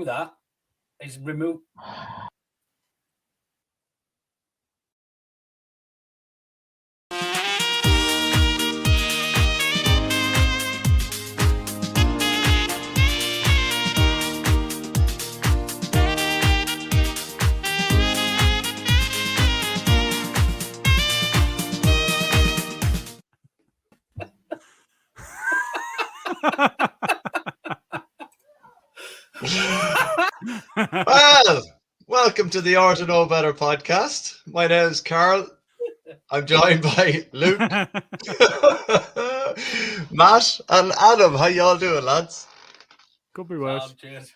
that is remove. Well, welcome to the Orta Know Better podcast. My name is Carl. I'm joined by Luke, Matt, and Adam. How y'all doing, lads? Could be worse. Cheers.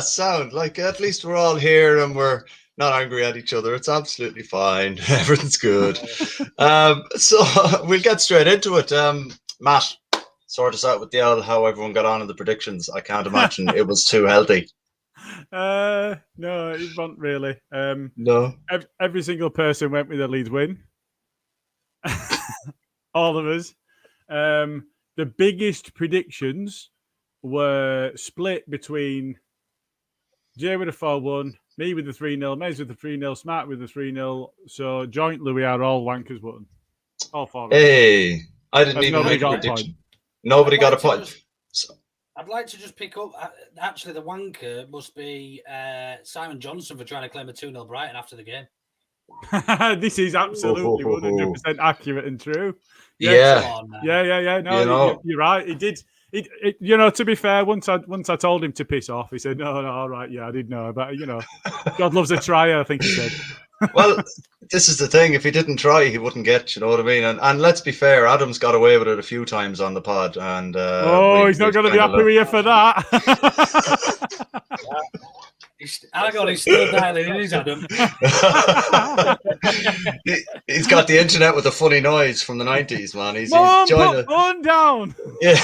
Sound like at least we're all here and we're not angry at each other. It's absolutely fine. Everything's good. So we'll get straight into it. Matt, sort us out with how everyone got on in the predictions. I can't imagine it was too healthy. No, it wasn't really. No. Every single person went with a Leeds win. All of us. The biggest predictions were split between Jay with a 4-1, me with the 3-0, Mez with the 3-0, Smart with the 3-0. So jointly we are all wankers won. All four. Hey, I didn't even make a prediction. Nobody got a point. I'd like to just pick up. Actually, the wanker must be Simon Johnson for trying to claim a 2-0 Brighton after the game. This is absolutely 100% accurate and true. Yeah. No, you're right. He did. To be fair, once I told him to piss off, he said, "No, all right, yeah, I did know, but God loves a trier," I think he said. Well, this is the thing. If he didn't try, he wouldn't get. You know what I mean? And let's be fair, Adam's got away with it a few times on the pod, and he's not going to be happy with you for that. He's still dialing in, is Adam? He's got the internet with a funny noise from the 90s, man. He's joining. Put phone down. Yeah,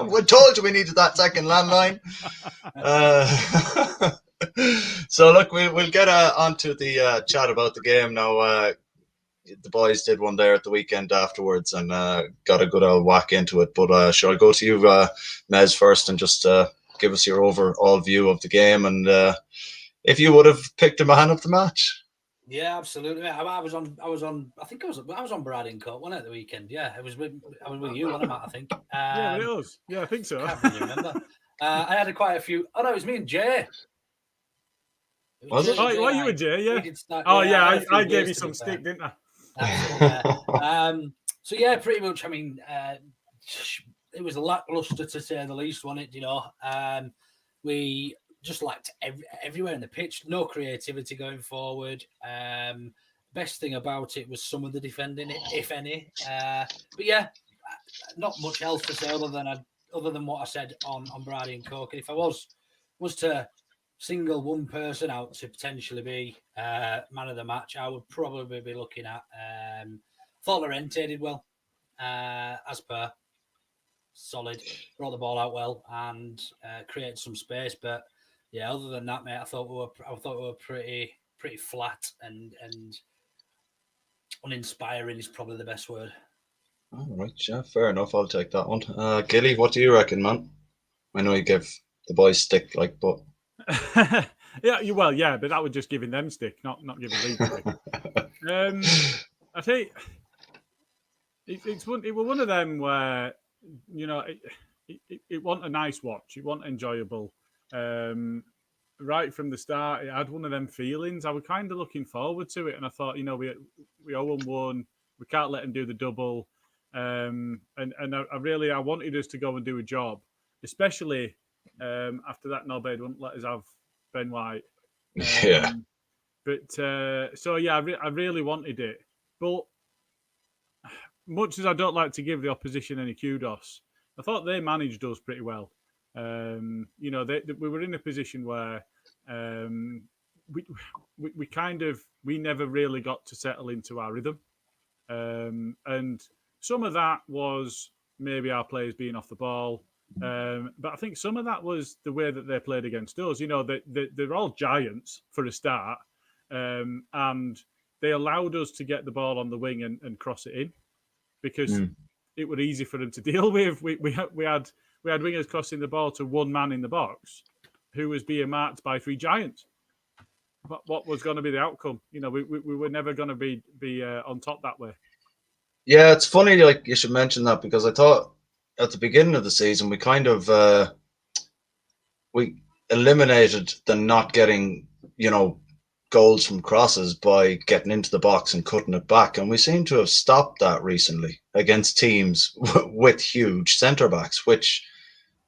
we told you we needed that second landline. So look, we'll get onto the chat about the game now. The boys did one there at the weekend afterwards and got a good old whack into it. But shall I go to you, Mez, first, and just give us your overall view of the game and if you would have picked a man of the match? Yeah, absolutely. I was on. I think I was on Brighton Court, wasn't it, the weekend? Yeah, I was with you, wasn't I think. Yeah, it was. Yeah, I think so. I can't really remember. I had quite a few. Oh no, it was me and Jay. Was it? Oh, you were Jay, yeah. I gave you some stick, didn't I? So yeah, pretty much. I mean, it was lackluster to say the least, wasn't it? We just lacked everywhere in the pitch. No creativity going forward. Best thing about it was some of the defending, if any. But yeah, not much else to say other than what I said on Brady and Coke. And if I was to single one person out to potentially be man of the match, I would probably be looking at thought Llorente did well, as per solid, brought the ball out well and created some space. But yeah, other than that, mate, I thought we were pretty flat and uninspiring is probably the best word. All right, yeah, fair enough. I'll take that one. Gilly, what do you reckon, man? I know you give the boys stick, but yeah, but that was just giving them stick, not giving Leeds stick. I think it was one of them where it wasn't a nice watch, it wasn't enjoyable. Right from the start, it had one of them feelings. I was kind of looking forward to it, and I thought, we 0-1, we can't let them do the double. And I wanted us to go and do a job, especially after that Nobed wouldn't let us have Ben White. Yeah. I really wanted it. But much as I don't like to give the opposition any kudos, I thought they managed us pretty well. We were in a position where we never really got to settle into our rhythm. And some of that was maybe our players being off the ball. But I think some of that was the way that they played against us. They're all giants for a start. And they allowed us to get the ball on the wing and cross it in because it was easy for them to deal with. We had wingers crossing the ball to one man in the box who was being marked by 3 giants. What was going to be the outcome? You know, we were never going to be on top that way. Yeah, it's funny, like, you should mention that, because I thought at the beginning of the season we kind of we eliminated the not getting, goals from crosses by getting into the box and cutting it back, and we seem to have stopped that recently against teams with huge centre backs, which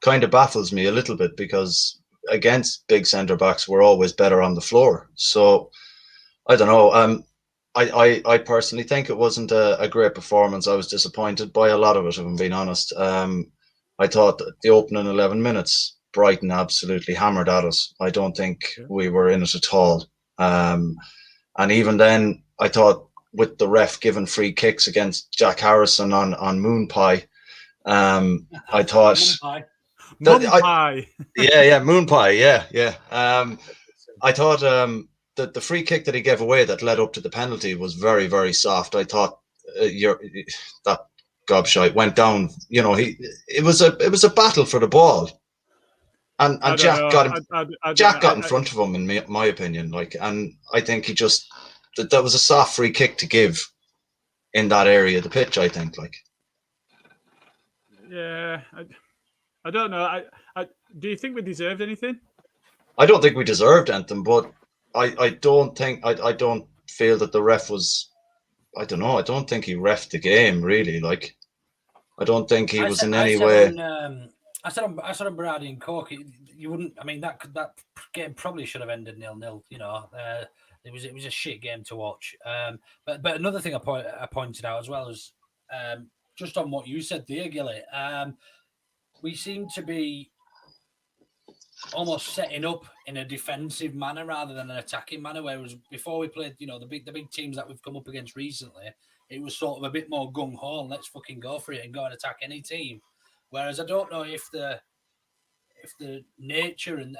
kind of baffles me a little bit, because against big centre backs we're always better on the floor. So I don't know. I personally think it wasn't a great performance. I was disappointed by a lot of it, if I'm being honest. I thought that the opening 11 minutes, Brighton absolutely hammered at us. I don't think we were in it at all. And even then, I thought with the ref giving free kicks against Jack Harrison on Moon Pie, I thought... Moon Pie. Yeah, Moon Pie, yeah. I thought the free kick that he gave away that led up to the penalty was very, very soft. I thought that gobshite went down. It was a battle for the ball, and Jack got in front of him, in my opinion. And I think he just that was a soft free kick to give in that area of the pitch. I think, Yeah, I don't know. Do you think we deserved anything? I don't think we deserved anything, but I don't feel that the ref was. I don't know. I don't think he reffed the game really. I don't think he was in any way. I said on Brady and Cork, you wouldn't. I mean, that game probably should have ended 0-0. It was a shit game to watch. But another thing I pointed out as well is just on what you said there, Gilly. We seem to be almost setting up in a defensive manner rather than an attacking manner. Whereas before we played, the big teams that we've come up against recently, it was sort of a bit more gung ho and let's fucking go for it and go and attack any team. Whereas I don't know if the nature and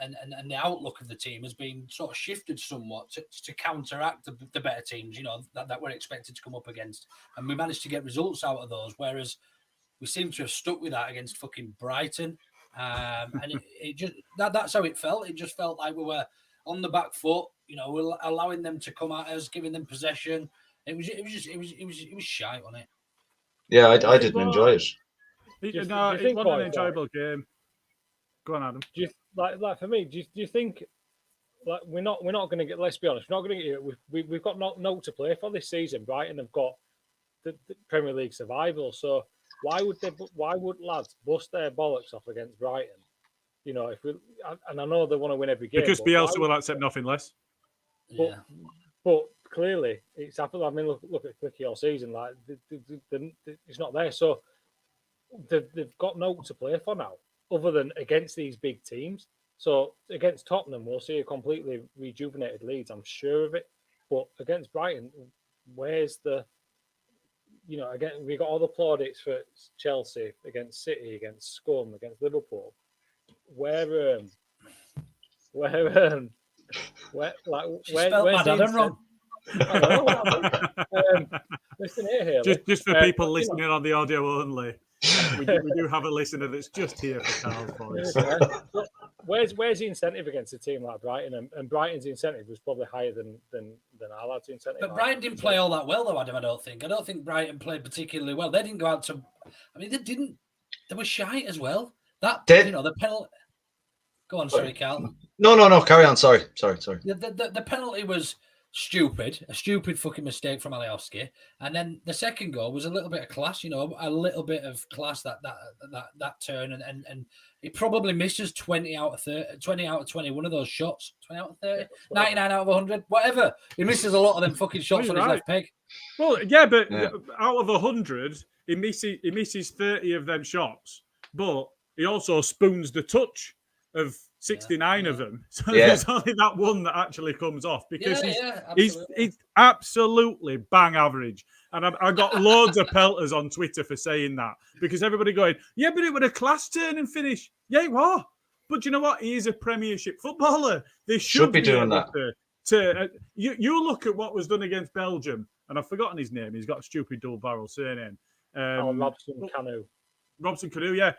the outlook of the team has been sort of shifted somewhat to counteract the better teams, that we're expected to come up against, and we managed to get results out of those. Whereas we seem to have stuck with that against fucking Brighton. And it just that's how it felt. It just felt like we were on the back foot, we're allowing them to come at us, giving them possession. It was shite, wasn't it? Yeah, I didn't enjoy it. It wasn't an enjoyable game. Go on, Adam. Do you, like for me? Do you think we're not going to get? Let's be honest, we're not going to get. We've got no to play for this season. Brighton have got the Premier League survival, so. Why would lads bust their bollocks off against Brighton? If and I know they want to win every game. Because Bielsa will accept nothing less. But clearly it's happened. I mean, look at Klich all season. It's not there. So they've got no to play for now, other than against these big teams. So against Tottenham, we'll see a completely rejuvenated Leeds. I'm sure of it. But against Brighton, where's the again, we got all the plaudits for Chelsea, against City, against Scum, against Liverpool. Where's wrong? Listen here. Just for people listening on the audio only, we do have a listener that's just here for Carl's voice. Where's the incentive against a team like Brighton? And Brighton's incentive was probably higher than our lads' incentive. But Brighton didn't play all that well, though, Adam. I don't think Brighton played particularly well. They didn't go out to. I mean, they didn't. They were shite as well. The penalty. Go on, sorry, Carl. No. Carry on. Sorry. The penalty was a stupid fucking mistake from Alioski, and then the second goal was a little bit of class, a little bit of class that turn, and he probably misses 20 out of 30, 20 out of 21 of those shots, 20 out of 30, 99 out of 100, whatever. He misses a lot of them fucking shots on his left peg. Well, yeah, but out of 100, he misses 30 of them shots, but he also spoons the touch of 69 of them. So there's only that one that actually comes off, because he's absolutely bang average. And I got loads of pelters on Twitter for saying that, because everybody going, yeah, but it was a class turn and finish. Yeah, it was. But you know what? He is a Premiership footballer. They should be doing that. You look at what was done against Belgium, and I've forgotten his name. He's got a stupid dual barrel surname. Robson Canu. Robson Canu, yeah.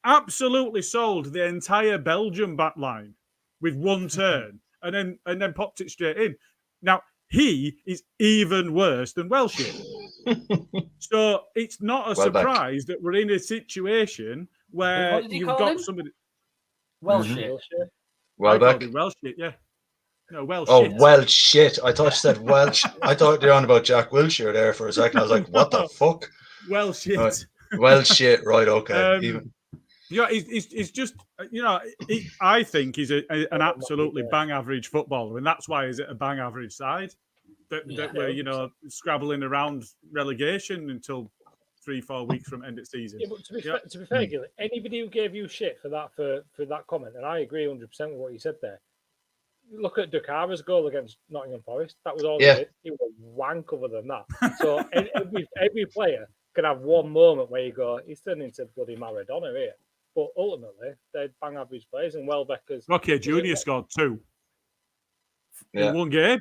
absolutely sold the entire Belgium back line with one turn and then popped it straight in. Now, he is even worse than Welshit. So it's not a surprise that we're in a situation where you've got somebody. Welshit. Welbeck. Welshit, yeah. No, Welsh. Oh, Welsh shit. I thought you said Welsh. I thought you were on about Jack Wilshere there for a second. I was like, what the fuck? Welsh shit. Right. Welsh shit. Right, okay. Yeah, he's just, I think he's an absolutely bang average footballer, and that's why he's at a bang average side. That we're, scrabbling around relegation until 3-4 weeks from end of season. Yeah, but to be fair, Gilly, anybody who gave you shit for that comment, and I agree 100% with what you said there. Look at Dakara's goal against Nottingham Forest. That was all he did. He was wank other than that. So every player can have one moment where you go, he's turned into bloody Maradona here. But ultimately, they're bang average players, and Welbeck has... Rocky Jr. scored 2 in one game.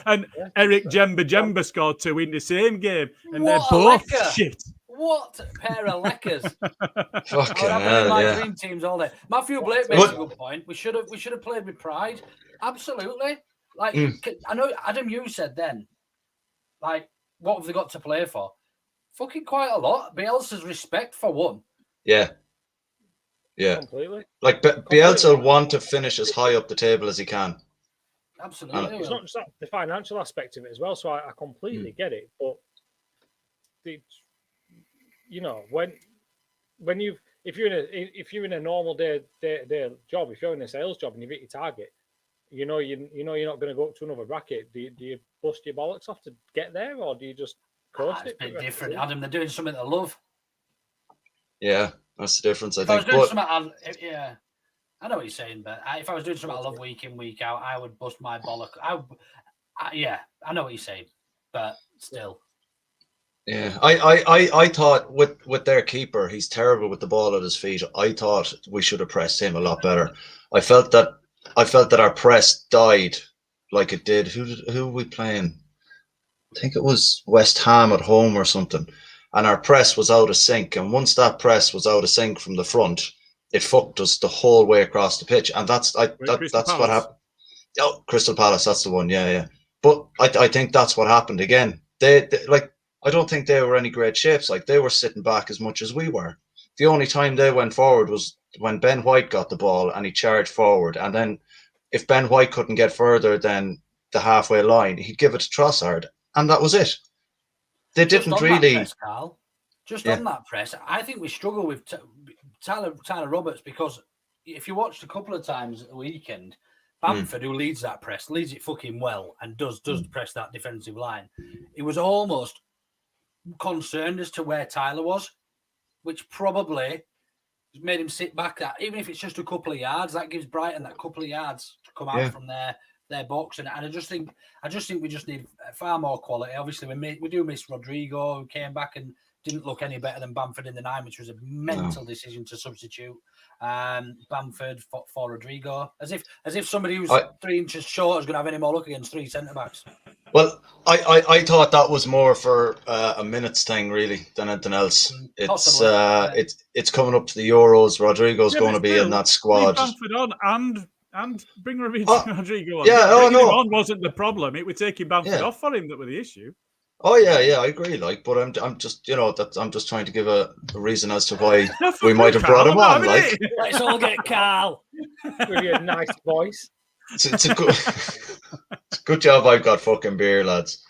And Eric Jemba scored 2 in the same game. And they're both shit. What a pair of leckers! Fucking hell, my dream teams all day. Matthew Blake makes a good point. We should have played with pride. Absolutely. Like I know, Adam, you said then, like, what have they got to play for? Fucking quite a lot. Bielsa's respect for one. Yeah. Completely. Like Bielsa will want to finish as high up the table as he can. Absolutely. It's not just the financial aspect of it as well. So I completely get it, but if you're in a normal day job, if you're in a sales job and you've hit your target, you're not going to go up to another bracket. Do you bust your bollocks off to get there, or do you just coast it? It's a bit different, Adam. They're doing something they love. Yeah, that's the difference. I think. I know what you're saying, but if I was doing something I love week in, week out, I would bust my bollock. I know what you're saying, but still. Yeah, I thought with their keeper, he's terrible with the ball at his feet. I thought we should have pressed him a lot better. I felt that our press died like it did. Who were we playing? I think it was West Ham at home or something. And our press was out of sync. And once that press was out of sync from the front, it fucked us the whole way across the pitch. And that's what happened. Oh, Crystal Palace, that's the one. Yeah. But I think that's what happened again. They I don't think they were any great shapes. Like, they were sitting back as much as we were. The only time they went forward was when Ben White got the ball and he charged forward. And then if Ben White couldn't get further than the halfway line, he'd give it to Trossard. And that was it. They didn't really... That press, Carl. On that press, I think we struggle with Tyler Roberts, because if you watched a couple of times at the weekend, Bamford, who leads that press, leads it fucking well and does press that defensive line. It was almost concerned as to where Tyler was, which probably made him sit back. That even if it's just a couple of yards, that gives Brighton that couple of yards to come out from their box. And I just think we just need far more quality. Obviously, we do miss Rodrigo, who came back and didn't look any better than Bamford in the 9, which was a mental decision to substitute Bamford for Rodrigo, as if somebody who's 3 inches short is going to have any more luck against 3 centre backs. Well, I thought that was more for a minutes thing, really, than anything else. It's coming up to the Euros. Rodrigo's going to be in that squad. Bamford on and bring Rodrigo on. Yeah, Bringing him on wasn't the problem. It was taking Bamford off for him that were the issue. Oh yeah, I agree. But I'm just, I'm just trying to give a reason as to why we might have brought him on. Like, let's all get Carl with your nice voice. It's a good, it's a good job I've got fucking beer, lads.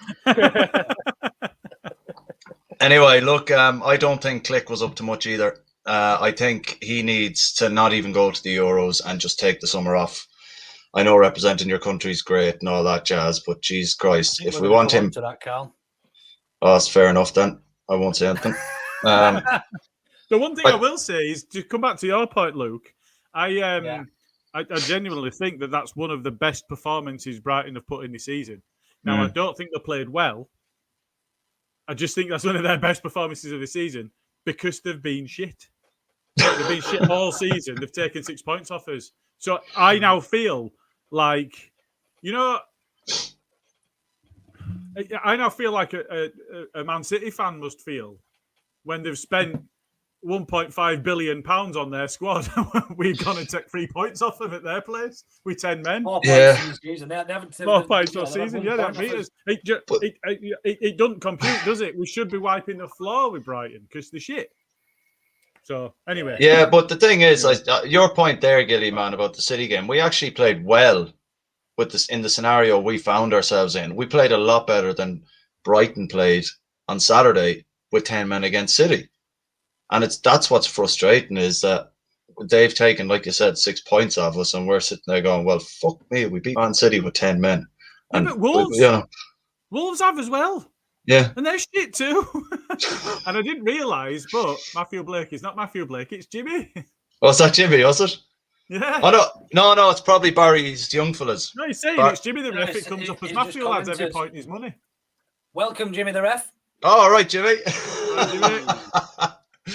Anyway, look, I don't think Klich was up to much either. I think he needs to not even go to the Euros and just take the summer off. I know representing your country's great and all that jazz, but Jesus Christ, if we want him to that, Carl. Oh, that's fair enough then. I won't say anything. The one thing I will say is, to come back to your point, Luke, I genuinely think that that's one of the best performances Brighton have put in this season. Now, I don't think they played well. I just think that's one of their best performances of the season because they've been shit. They've been shit all season. They've taken 6 points off us. So I now feel like, I now feel like a Man City fan must feel when they've spent 1.5 billion pounds on their squad. We're gonna take 3 points off them at their place with 10 men. 4 Yeah. points in the season. They haven't 4 points for they've had season. 1 Yeah, that point off beat us. us. It doesn't compute, does it? We should be wiping the floor with Brighton because they're shit. So anyway, Yeah, but the thing is, your point there, Gilly, man, about the City game, we actually played well with this in the scenario we found ourselves in. We played a lot better than Brighton played on Saturday with 10 men against City. And that's what's frustrating is that they've taken, like you said, 6 points off us, and we're sitting there going, well, fuck me, we beat Man City with 10 men. Yeah, And but Wolves, Wolves have as well. Yeah. And they're shit too. And I didn't realise, but Matthew Blake is not Matthew Blake, it's Jimmy. Oh, is that Jimmy, was it? Yeah. Oh, no, it's probably Barry's young fellas. No, he's saying it's Jimmy the ref. It comes up as Matthew lads every point in his money. Welcome, Jimmy the ref. Oh, all right, Jimmy. Hi, Jimmy.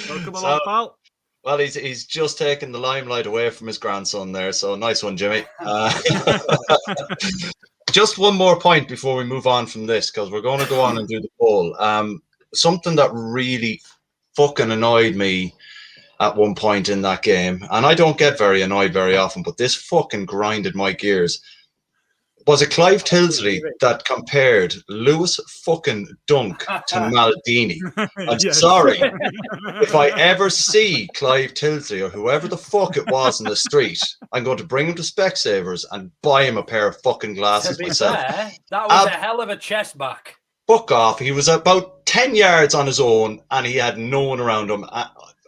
Welcome along, pal. Well, he's just taken the limelight away from his grandson there, so nice one, Jimmy. Just one more point before we move on from this, because we're going to go on and do the poll. Something that really fucking annoyed me at one point in that game, and I don't get very annoyed very often, but this fucking grinded my gears, was it Clive Tilsley that compared Lewis fucking Dunk to Maldini? I'm sorry. If I ever see Clive Tilsley or whoever the fuck it was in the street, I'm going to bring him to Specsavers and buy him a pair of fucking glasses myself. Fair, that was a hell of a chest back. Fuck off. He was about 10 yards on his own and he had no one around him.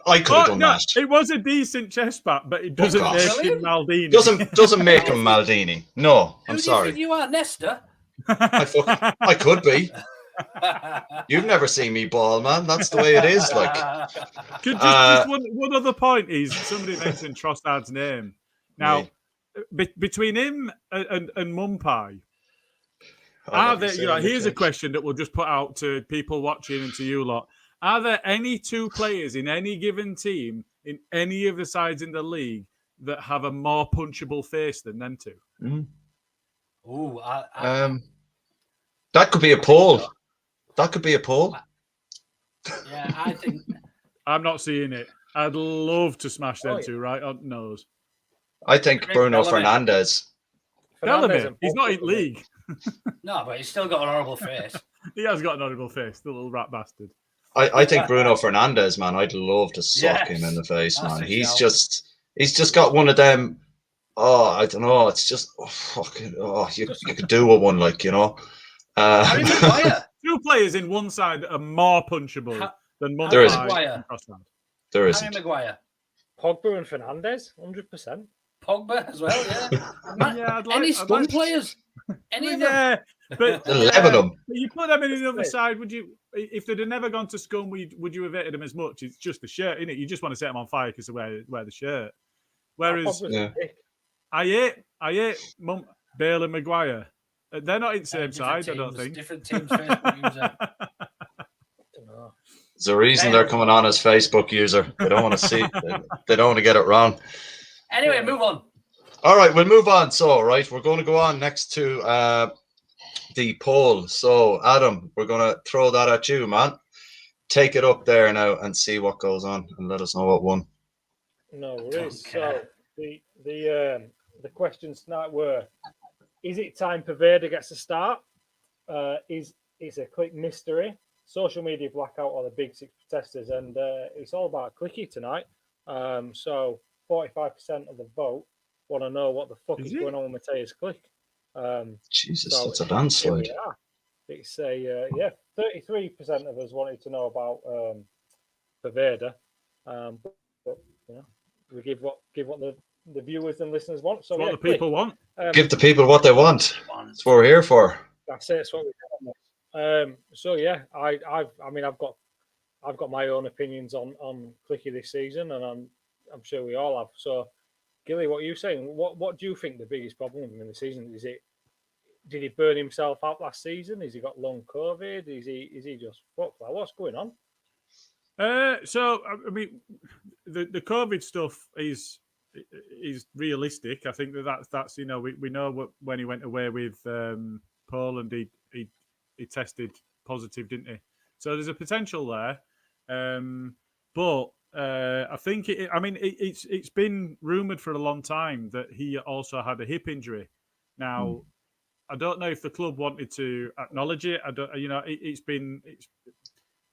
I could have done that. It was a decent chest back, but it doesn't make him Maldini. Doesn't make him Maldini. No, I'm sorry. Who do you think you are, Nesta? I could be. You've never seen me ball, man. That's the way it is. Like, just one other point is somebody mentioned Trossard's name. Now, between him and Mumpai, here's a question that we'll just put out to people watching and to you lot. Are there any two players in any given team, in any of the sides in the league, that have a more punchable face than them two? Ooh, that could be a poll. That could be a poll. Yeah, I think. I'm not seeing it. I'd love to smash them two right on the nose. I think Bruno Fernandes. He's not in league. No, but he's still got an horrible face. He has got an horrible face, the little rat bastard. I think Bruno Fernandes, man. I'd love to sock him in the face, man. He's just got one of them. Oh, I don't know. It's just you could do a one, like, you know. Two players in one side are more punchable than Mumbai. There is. Harry Maguire, Pogba, and Fernandes, 100%. Pogba as well, yeah. Any scum players? Any of them? Yeah, but 11 of them. You put them in the other side, would you? If they'd have never gone to scum, would you have hated them as much? It's just the shirt, isn't it? You just want to set them on fire because they wear the shirt. Whereas I hate Bale and Maguire. They're not in the same side, I don't think. Different teams. Facebook user. There's a reason they're coming on as Facebook user. They don't want to see. They don't want to get it wrong. Anyway, move on. All right, we'll move on. So, right, we're going to go on next to the poll. So, Adam, we're going to throw that at you, man. Take it up there now and see what goes on, and let us know what won. No worries. Okay. So, the questions tonight were: is it time Poveda gets a start? Is a Klich mystery? Social media blackout or the Big Six protesters? And it's all about Klicky tonight. So 45% of the vote want to know what the fuck is going on with Matthias Klich. Jesus, so that's a landslide. It's 33% of us wanted to know about Poveda. But you know, we give what the viewers and listeners want. So what the people want. Give the people what they want. That's what we're here for. That's it. That's what we want. So yeah, I've got my own opinions on Klicky this season, and I'm sure we all have. So, Gilly, what are you saying? What do you think the biggest problem with him in the season is? Did he burn himself out last season? Has he got long COVID? Is he just fucked? Like, what's going on? So I mean, the COVID stuff is realistic. I think that's we know when he went away with Poland, he tested positive, didn't he? So there's a potential there, but I think it's been rumoured for a long time that he also had a hip injury. Now, I don't know if the club wanted to acknowledge it. I don't,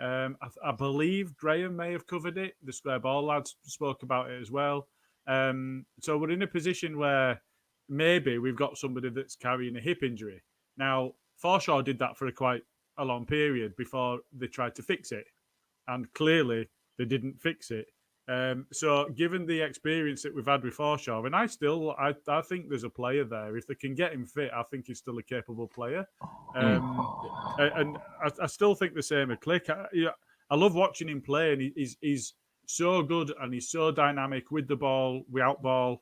I believe Graham may have covered it. The Square Ball lads spoke about it as well. So we're in a position where maybe we've got somebody that's carrying a hip injury. Now, Forshaw did that for quite a long period before they tried to fix it. And clearly they didn't fix it. So given the experience that we've had with Forshaw, and I think there's a player there. If they can get him fit, I think he's still a capable player. And I still think the same with Klich. I love watching him play, and he's so good and he's so dynamic with the ball, without ball,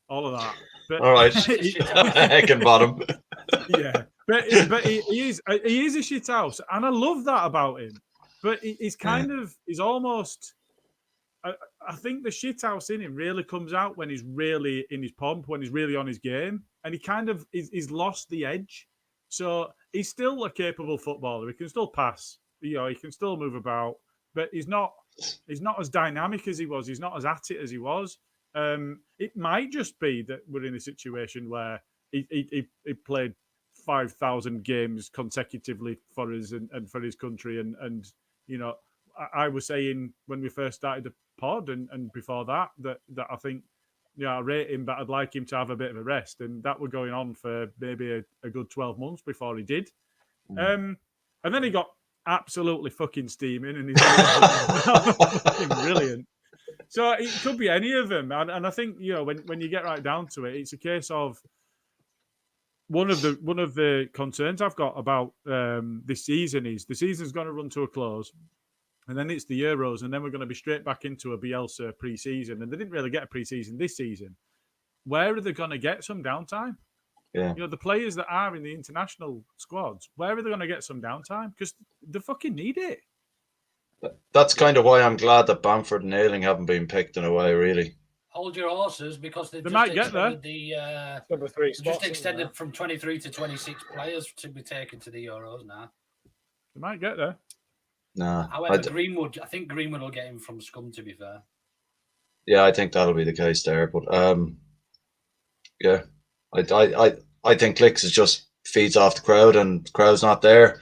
all of that. But, all right, heck and bottom. Yeah, but he is a shit house, and I love that about him. But he's he's almost. I think the shit house in him really comes out when he's really in his pomp, when he's really on his game, and he's lost the edge. So he's still a capable footballer. He can still pass. He can still move about, but he's not as dynamic as he was. He's not as at it as he was. It might just be that we're in a situation where he played 5,000 games consecutively for us and for his country, and I was saying when we first started the pod and before that I think I rate him, but I'd like him to have a bit of a rest, and that was going on for maybe a good 12 months before he did. And then he got absolutely fucking steaming, and he's fucking brilliant. So it could be any of them, and I think when you get right down to it, it's a case of one of the concerns I've got about this season is the season's going to run to a close. And then it's the Euros, and then we're going to be straight back into a Bielsa pre-season. And they didn't really get a pre-season this season. Where are they going to get some downtime? Yeah. The players that are in the international squads, where are they going to get some downtime? Because they fucking need it. That's kind of why I'm glad that Bamford and Ayling haven't been picked in a way, really. Hold your horses, because they might get there. Number 3 just extended from 23 to 26 players to be taken to the Euros now. They might get there. Nah. However, I think Greenwood will get him from scum, to be fair. Yeah, I think that'll be the case there. But yeah, I think Klich is just feeds off the crowd, and the crowd's not there.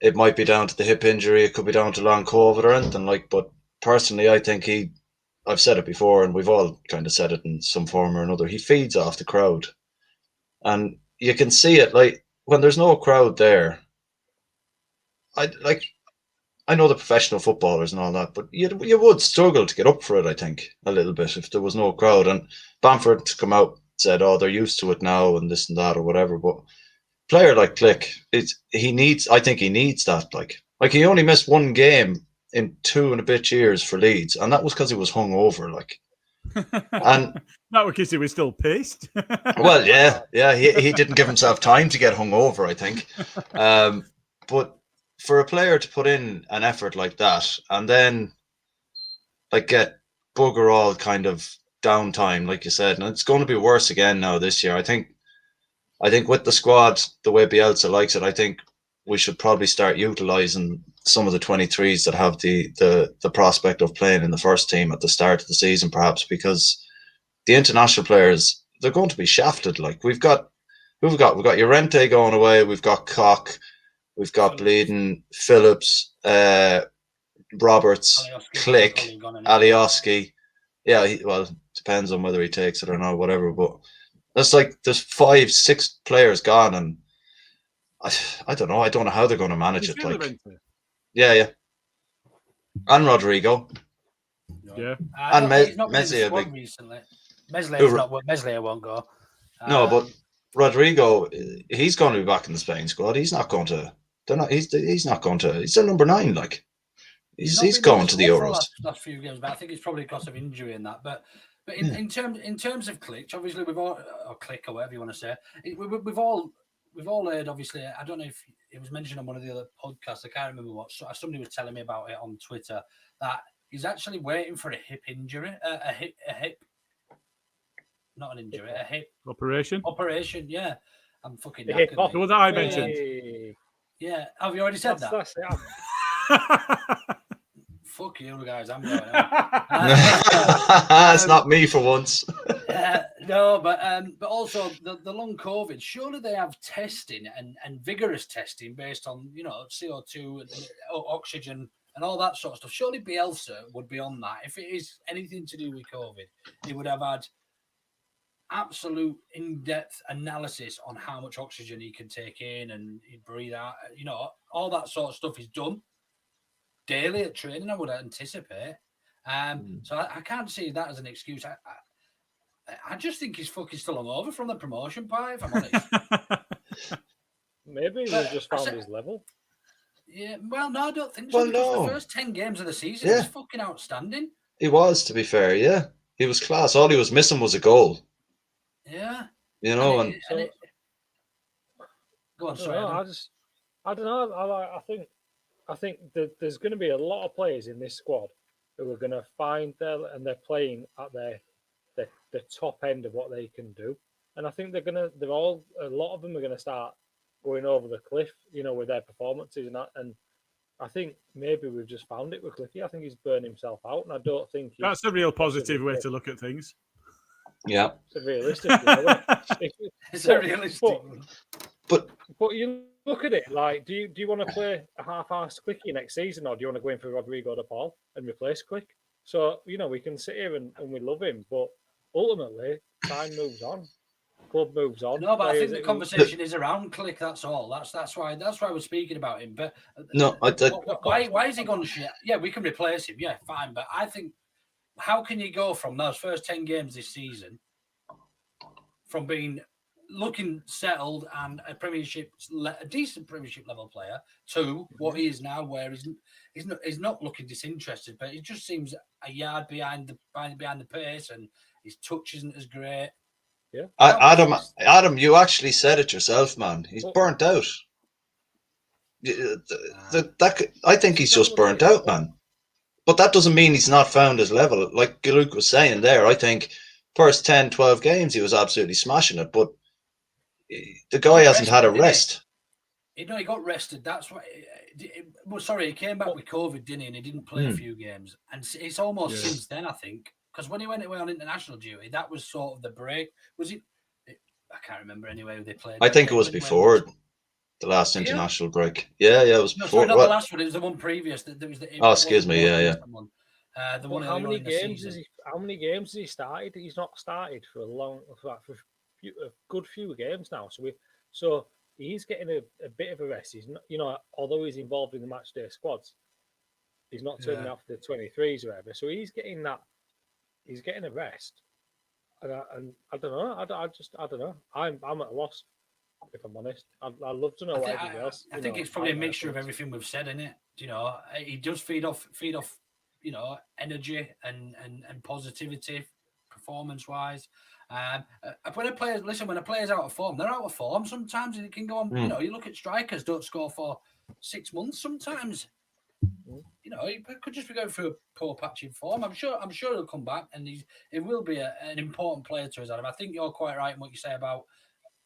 It might be down to the hip injury. It could be down to long COVID or anything but personally, I think I've said it before, and we've all kind of said it in some form or another. He feeds off the crowd, and you can see it. Like when there's no crowd there, I know the professional footballers and all that, but you would struggle to get up for it, I think, a little bit if there was no crowd. And Bamford come out said, "Oh, they're used to it now," and this and that or whatever. But a player like Klich, I think he needs that. Like he only missed one game in 2 and a bit years for Leeds, and that was because he was hungover. And not because he was still pissed. Well, yeah, he didn't give himself time to get hungover, I think. But for a player to put in an effort like that and then get bugger all kind of downtime, like you said, and it's going to be worse again now this year. I think with the squad, the way Bielsa likes it, I think we should probably start utilising some of the 23s that have the prospect of playing in the first team at the start of the season, perhaps, because the international players, they're going to be shafted. We've got Llorente going away, we've got Koch, we've got Bleeding, Phillips, Roberts, Klich, Alioski. Yeah, depends on whether he takes it or not, whatever. But that's there's 5-6 players gone, and I don't know. I don't know how they're going to manage it. Yeah, and Rodrigo. Yeah, and Meslier recently. Meslier won't go. No, but Rodrigo, he's going to be back in the Spain squad. He's not going to. He's not going to. He's their number 9. He's going to the Euros. Last few games, but I think it's probably because of injury and that. But in terms of Klich, obviously we've all, or Klich or whatever you want to say, we've all heard. Obviously, I don't know if it was mentioned on one of the other podcasts. I can't remember what. Somebody was telling me about it on Twitter that he's actually waiting for a hip injury, a hip. Not an injury, a hip operation. Operation, yeah. I'm fucking. The was that I mentioned. Yeah, have you already said that? fuck you guys, I'm going out. It's not me for once. No, but also the long COVID. Surely they have testing and vigorous testing based on CO2 and oxygen and all that sort of stuff. Surely Bielsa would be on that. If it is anything to do with COVID, he would have had absolute in-depth analysis on how much oxygen he can take in and breathe out. All that sort of stuff is done daily at training, I would anticipate. So I can't see that as an excuse. I just think he's fucking still over from the promotion party, if I'm honest. Maybe they've just found his level. Yeah, well, no, I don't think so. Because the first 10 games of the season was fucking outstanding. He was, to be fair, yeah. He was class. All he was missing was a goal. Yeah. Go on, sorry. I don't know. I think that there's going to be a lot of players in this squad who are going to find they're playing at the top end of what they can do, and I think a lot of them are going to start going over the cliff, with their performances and that. And I think maybe we've just found it with Cliffy. I think he's burned himself out, and I don't think that's a real positive way to look at things. Yeah, it's a realistic way. It's a realistic. But you look at it like, do you want to play a half-assed Clicky next season, or do you want to go in for Rodrigo de Paul and replace Klich? So we can sit here and we love him, but ultimately time moves on, club moves on. No, but I think the conversation is around Klich. That's all. That's why we're speaking about him. But no, why is he gone shit? Yeah, we can replace him. Yeah, fine. But I think, how can you go from those first 10 games this season, from being looking settled and a decent Premiership level player, to what he is now, where he's not looking disinterested, but he just seems a yard behind the pace, and his touch isn't as great. Yeah, Adam, you actually said it yourself, man. He's burnt out. I think he's just burnt out, man. But that doesn't mean he's not found his level. Like Luke was saying there, I think first 10, 12 games he was absolutely smashing it, but the guy hasn't had a rest. He got rested. That's why. He came back with COVID, didn't he? And he didn't play a few games. And it's almost since then, I think, because when he went away on international duty, that was sort of the break. Was it? I can't remember anyway who they played. I think it was before the last international break. Yeah, it was before. Sorry, not the last one. It was the one previous. Excuse me. Yeah. The one. How many games has he started? He's not started for a good few games now. So he's getting a bit of a rest. He's not, although he's involved in the match day squads, he's not turning out for the 23s or whatever. So he's getting that. He's getting a rest. And I don't know. I don't know. I'm at a loss, if I'm honest. I'd love to know what everybody else. I think it's probably a mixture of everything we've said, isn't it? He does feed off energy and positivity, performance wise. When a player's out of form, they're out of form sometimes, and it can go on. You look at strikers don't score for 6 months sometimes. He could just be going through a poor patch in form. I'm sure he'll come back, and he will be an important player to us, Adam. I think you're quite right in what you say about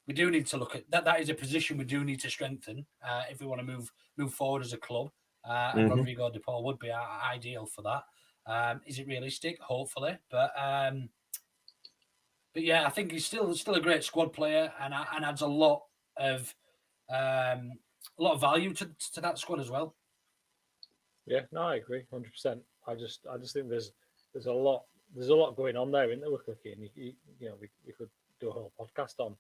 we do need to look at that. That is a position we do need to strengthen if we want to move forward as a club. And Rodrigo de Paul would be ideal for that. Is it realistic? Hopefully, but yeah, I think he's still a great squad player, and adds a lot of value to that squad as well. Yeah, no, I agree, 100%. I just think there's a lot going on there, isn't there, with Clicky? And we could do a whole podcast on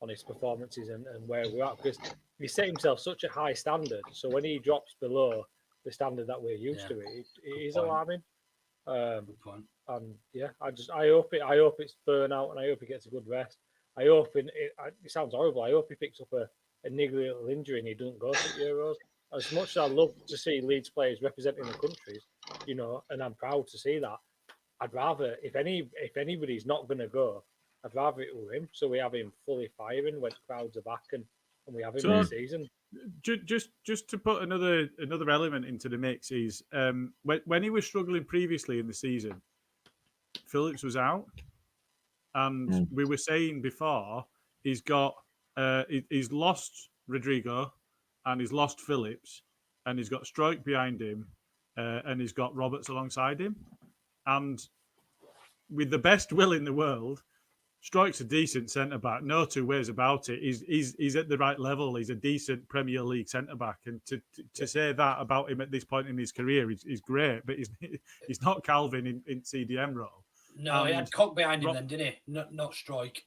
his performances and where we're at, because he set himself such a high standard. So when he drops below the standard that we're used to, it is alarming. And yeah, I hope it's burnout, and I hope he gets a good rest. I hope it sounds horrible. I hope he picks up a niggly little injury and he doesn't go to the Euros. As much as I love to see Leeds players representing the countries, and I'm proud to see that, I'd rather, if anybody's not going to go, I'd rather it were him, so we have him fully firing when crowds are back, and we have him this season. Just to put another element into the mix is when he was struggling previously in the season, Phillips was out, and we were saying before he's lost Rodrigo, and he's lost Phillips, and he's got Stroik behind him, and he's got Roberts alongside him. And with the best will in the world, Struijk's a decent centre-back. No two ways about it. He's at the right level. He's a decent Premier League centre-back. And to say that about him at this point in his career is great. But he's not Calvin in CDM role. No, he had Cock behind him then, didn't he? Not Struijk.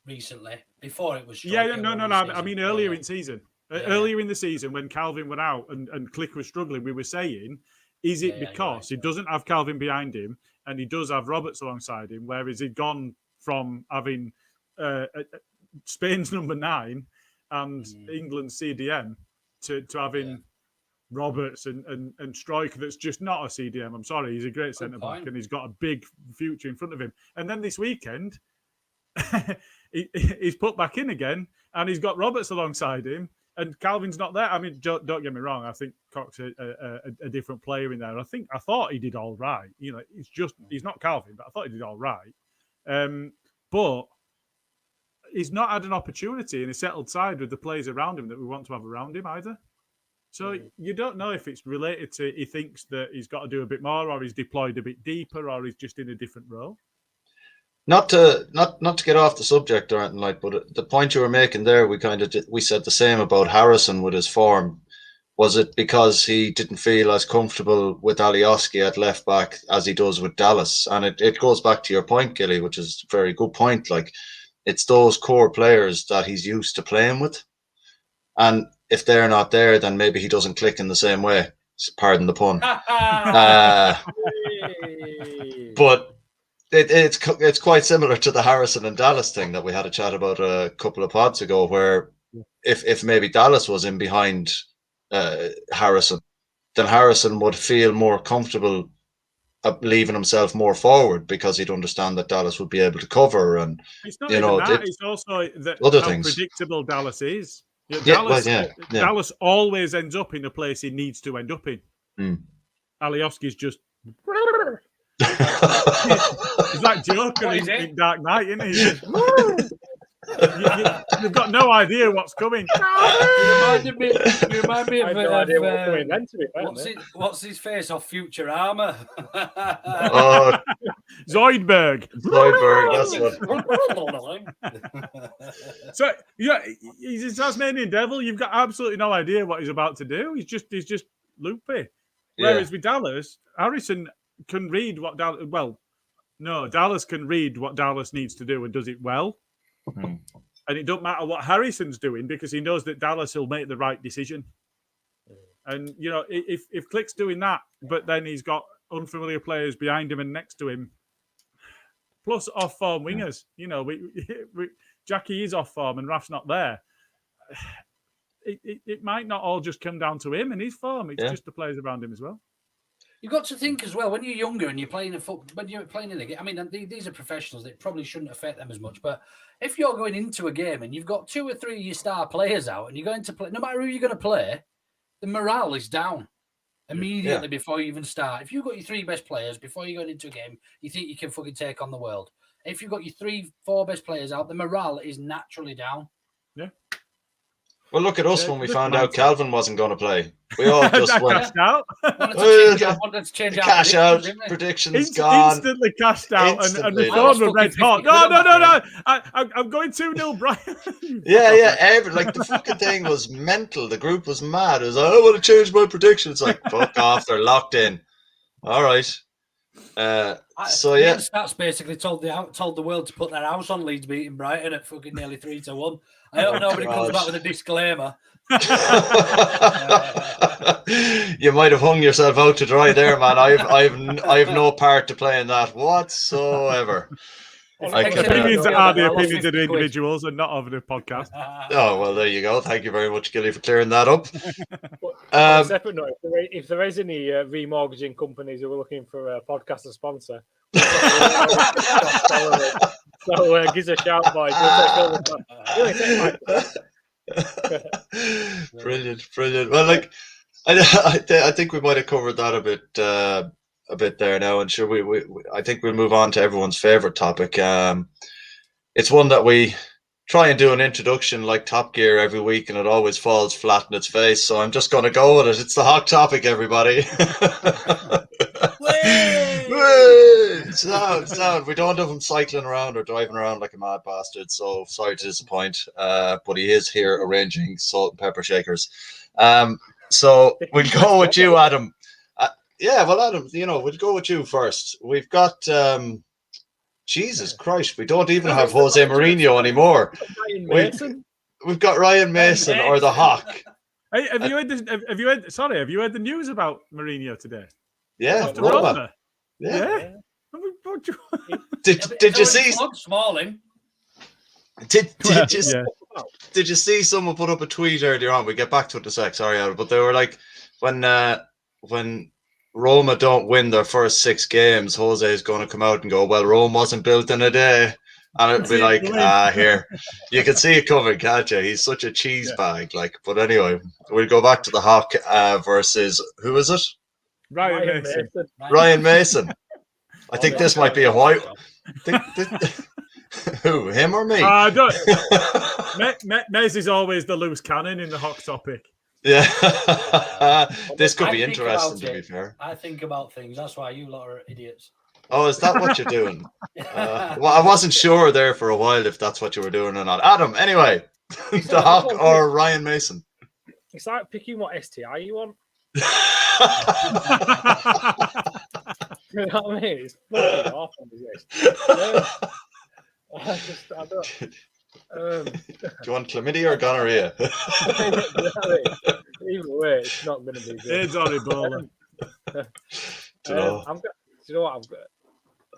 Recently. Before it was Struijk. Yeah, no. I mean, earlier in season. Earlier in the season, when Calvin went out and Klich was struggling, we were saying, is it because he doesn't have Calvin behind him and he does have Roberts alongside him, whereas he'd gone from having Spain's number 9 and England's CDM to having Roberts and Struijk that's just not a CDM. I'm sorry, he's a great centre-back and he's got a big future in front of him. And then this weekend, he's put back in again and he's got Roberts alongside him. And Calvin's not there. I mean, don't get me wrong. I think Cock's a different player in there. I thought he did all right. You know, he's not Calvin, but I thought he did all right. But he's not had an opportunity in a settled side with the players around him that we want to have around him either. So you don't know if it's related to he thinks that he's got to do a bit more, or he's deployed a bit deeper, or he's just in a different role. Not to get off the subject or anything like, but the point you were making there, we said the same about Harrison with his form. Was it because he didn't feel as comfortable with Alioski at left back as he does with Dallas? And it goes back to your point, Gilly, which is a very good point. Like, it's those core players that he's used to playing with, and if they're not there, then maybe he doesn't click in the same way. Pardon the pun. But it's quite similar to the Harrison and Dallas thing that we had a chat about a couple of pods ago, where if maybe Dallas was in behind Harrison, then Harrison would feel more comfortable leaving himself more forward because he'd understand that Dallas would be able to cover. And it's not even that; it's also other how things. Predictable Dallas is. Yeah, Dallas always ends up in a place he needs to end up in. Alioski's just. He's like Joker in Dark Knight, isn't he? You've got no idea what's coming. You remind me of what's his face off Futurama? Zoidberg, that's what. So he's a Tasmanian devil. You've got absolutely no idea what he's about to do. He's just loopy. Whereas with Dallas, Harrison can read what Dallas. Well, no, Dallas can read what Dallas needs to do and does it well. And it don't matter what Harrison's doing because he knows that Dallas will make the right decision. And you know, if Klich's doing that, but then he's got unfamiliar players behind him and next to him, plus off form wingers. You know, Jackie is off form and Raf's not there. It might not all just come down to him and his form. It's just the players around him as well. You've got to think as well, when you're younger and you're playing when you're playing in a game, I mean, these are professionals, it probably shouldn't affect them as much, but if you're going into a game and you've got 2 or 3 of your star players out and you're going to play, no matter who you're going to play, the morale is down immediately before you even start. If you've got your 3 best players before you're going into a game, you think you can fucking take on the world. If you've got your 3-4 best players out, the morale is naturally down. Yeah. Well, look at us when we found out Calvin wasn't going to play. We all just went out. Wanted to change cash out. Predictions gone. Instantly cashed out, and the phone was red hot. No! I'm going 2-0, Brighton. Like the fucking thing was mental. The group was mad. It was like, I want to change my prediction. It's like, fuck off. They're locked in. All right. Stats basically told the world to put their house on Leeds beating Brighton at fucking nearly 3-1. I hope nobody comes back with a disclaimer. You might have hung yourself out to dry there, man. I have no part to play in that whatsoever. Opinions are the opinions of the individuals and not of the podcast. Oh, well, there you go. Thank you very much, Gilly, for clearing that up. On a separate note, if there is any remortgaging companies who are looking for a podcast to sponsor, so give us a shout, boys. Brilliant. Well, like, I think we might have covered that a bit there now, and sure, I think we'll move on to everyone's favorite topic. It's one that we try and do an introduction like Top Gear every week, and it always falls flat in its face. So I'm just going to go with it. It's the Hock Topic, everybody. Sound. We don't have him cycling around or driving around like a mad bastard. So sorry to disappoint. But he is here arranging salt and pepper shakers. So we'll go with you, Adam. Adam, we'll go with you first. We've got. Jesus Christ, we don't even have Jose Mourinho anymore. We've got Ryan Mason or the Hock. Hey, have you heard the news about Mourinho today? Yeah, After Roma. Yeah. Did you see Smalling? Did you see someone put up a tweet earlier on? We get back to it in a sec. Sorry, Adam, but they were like, when Roma don't win their first 6 games, Jose is going to come out and go, well, Rome wasn't built in a day. And it'd be like, here. You can see it coming, can't you? He's such a cheese bag. But anyway, we'll go back to the Hock versus, who is it? Ryan Mason. Ryan Mason. I think this might be a white. Who, him or me? Mez is always the loose cannon in the Hock Topic. Yeah, this could be interesting, to be fair. I think about things. That's why you lot are idiots. Oh, is that what you're doing? Well, I wasn't sure there for a while if that's what you were doing or not. Adam, anyway, the Hock or Ryan Mason? It's like picking what STI you want. You know what I mean? It's fucking awful. I don't. Do you want chlamydia or gonorrhea? Either way, it's not going to be good. It's horrible. You know what?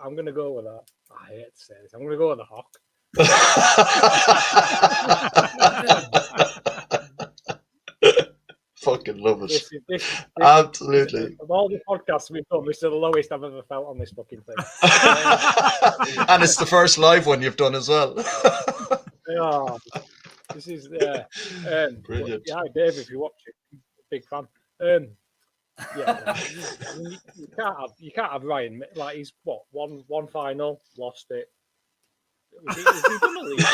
I'm going to go with that. I hate to say this. I'm going to go with the Hock. Fucking love it. This, absolutely. Of all the podcasts we've done, this is the lowest I've ever felt on this fucking thing. And it's the first live one you've done as well. Yeah, this is brilliant. Yeah, Dave, if you watch it, big fan. You can't have Ryan. Like, he's one final, lost it. Was he done a league?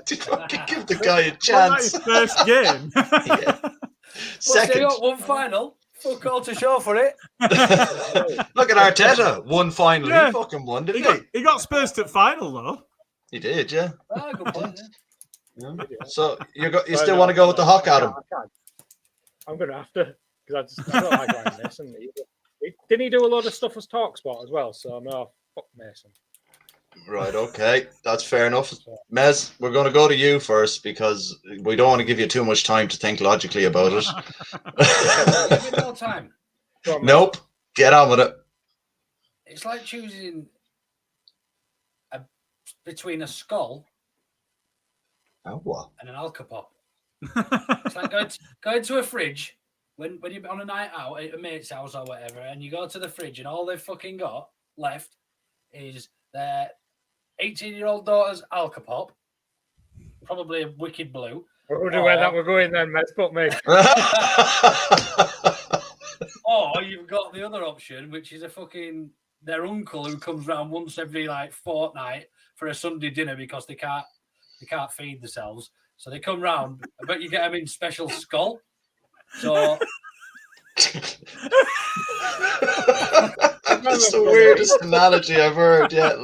Did you give the guy a chance? His first game. Yeah. Second. Got one final. Fuck all to show for it. Look at Arteta. One final. Yeah. He fucking won, didn't he? He got Spurs to final though. He did, yeah. Good point. Yeah. So you still want to go with the Hock, Adam? I'm going to have to, because I don't like Ryan Mason. Didn't he do a lot of stuff as TalkSport as well? So no, fuck Mason. Right, okay. That's fair enough. Mez, we're going to go to you first because we don't want to give you too much time to think logically about it. Give me more time. Nope. Get on with it. It's like choosing between a skull and an Alcapop. It's like going to a fridge when you're on a night out at a mate's house or whatever, and you go to the fridge and all they've fucking got left is their 18-year-old daughter's Alcapop, probably a wicked blue. I wonder where that we're going then, Mez, put me. Or you've got the other option, which is their uncle who comes round once every fortnight for a Sunday dinner because they can't feed themselves. So they come round, but you get them in special skull. So that's the weirdest analogy I've heard yet.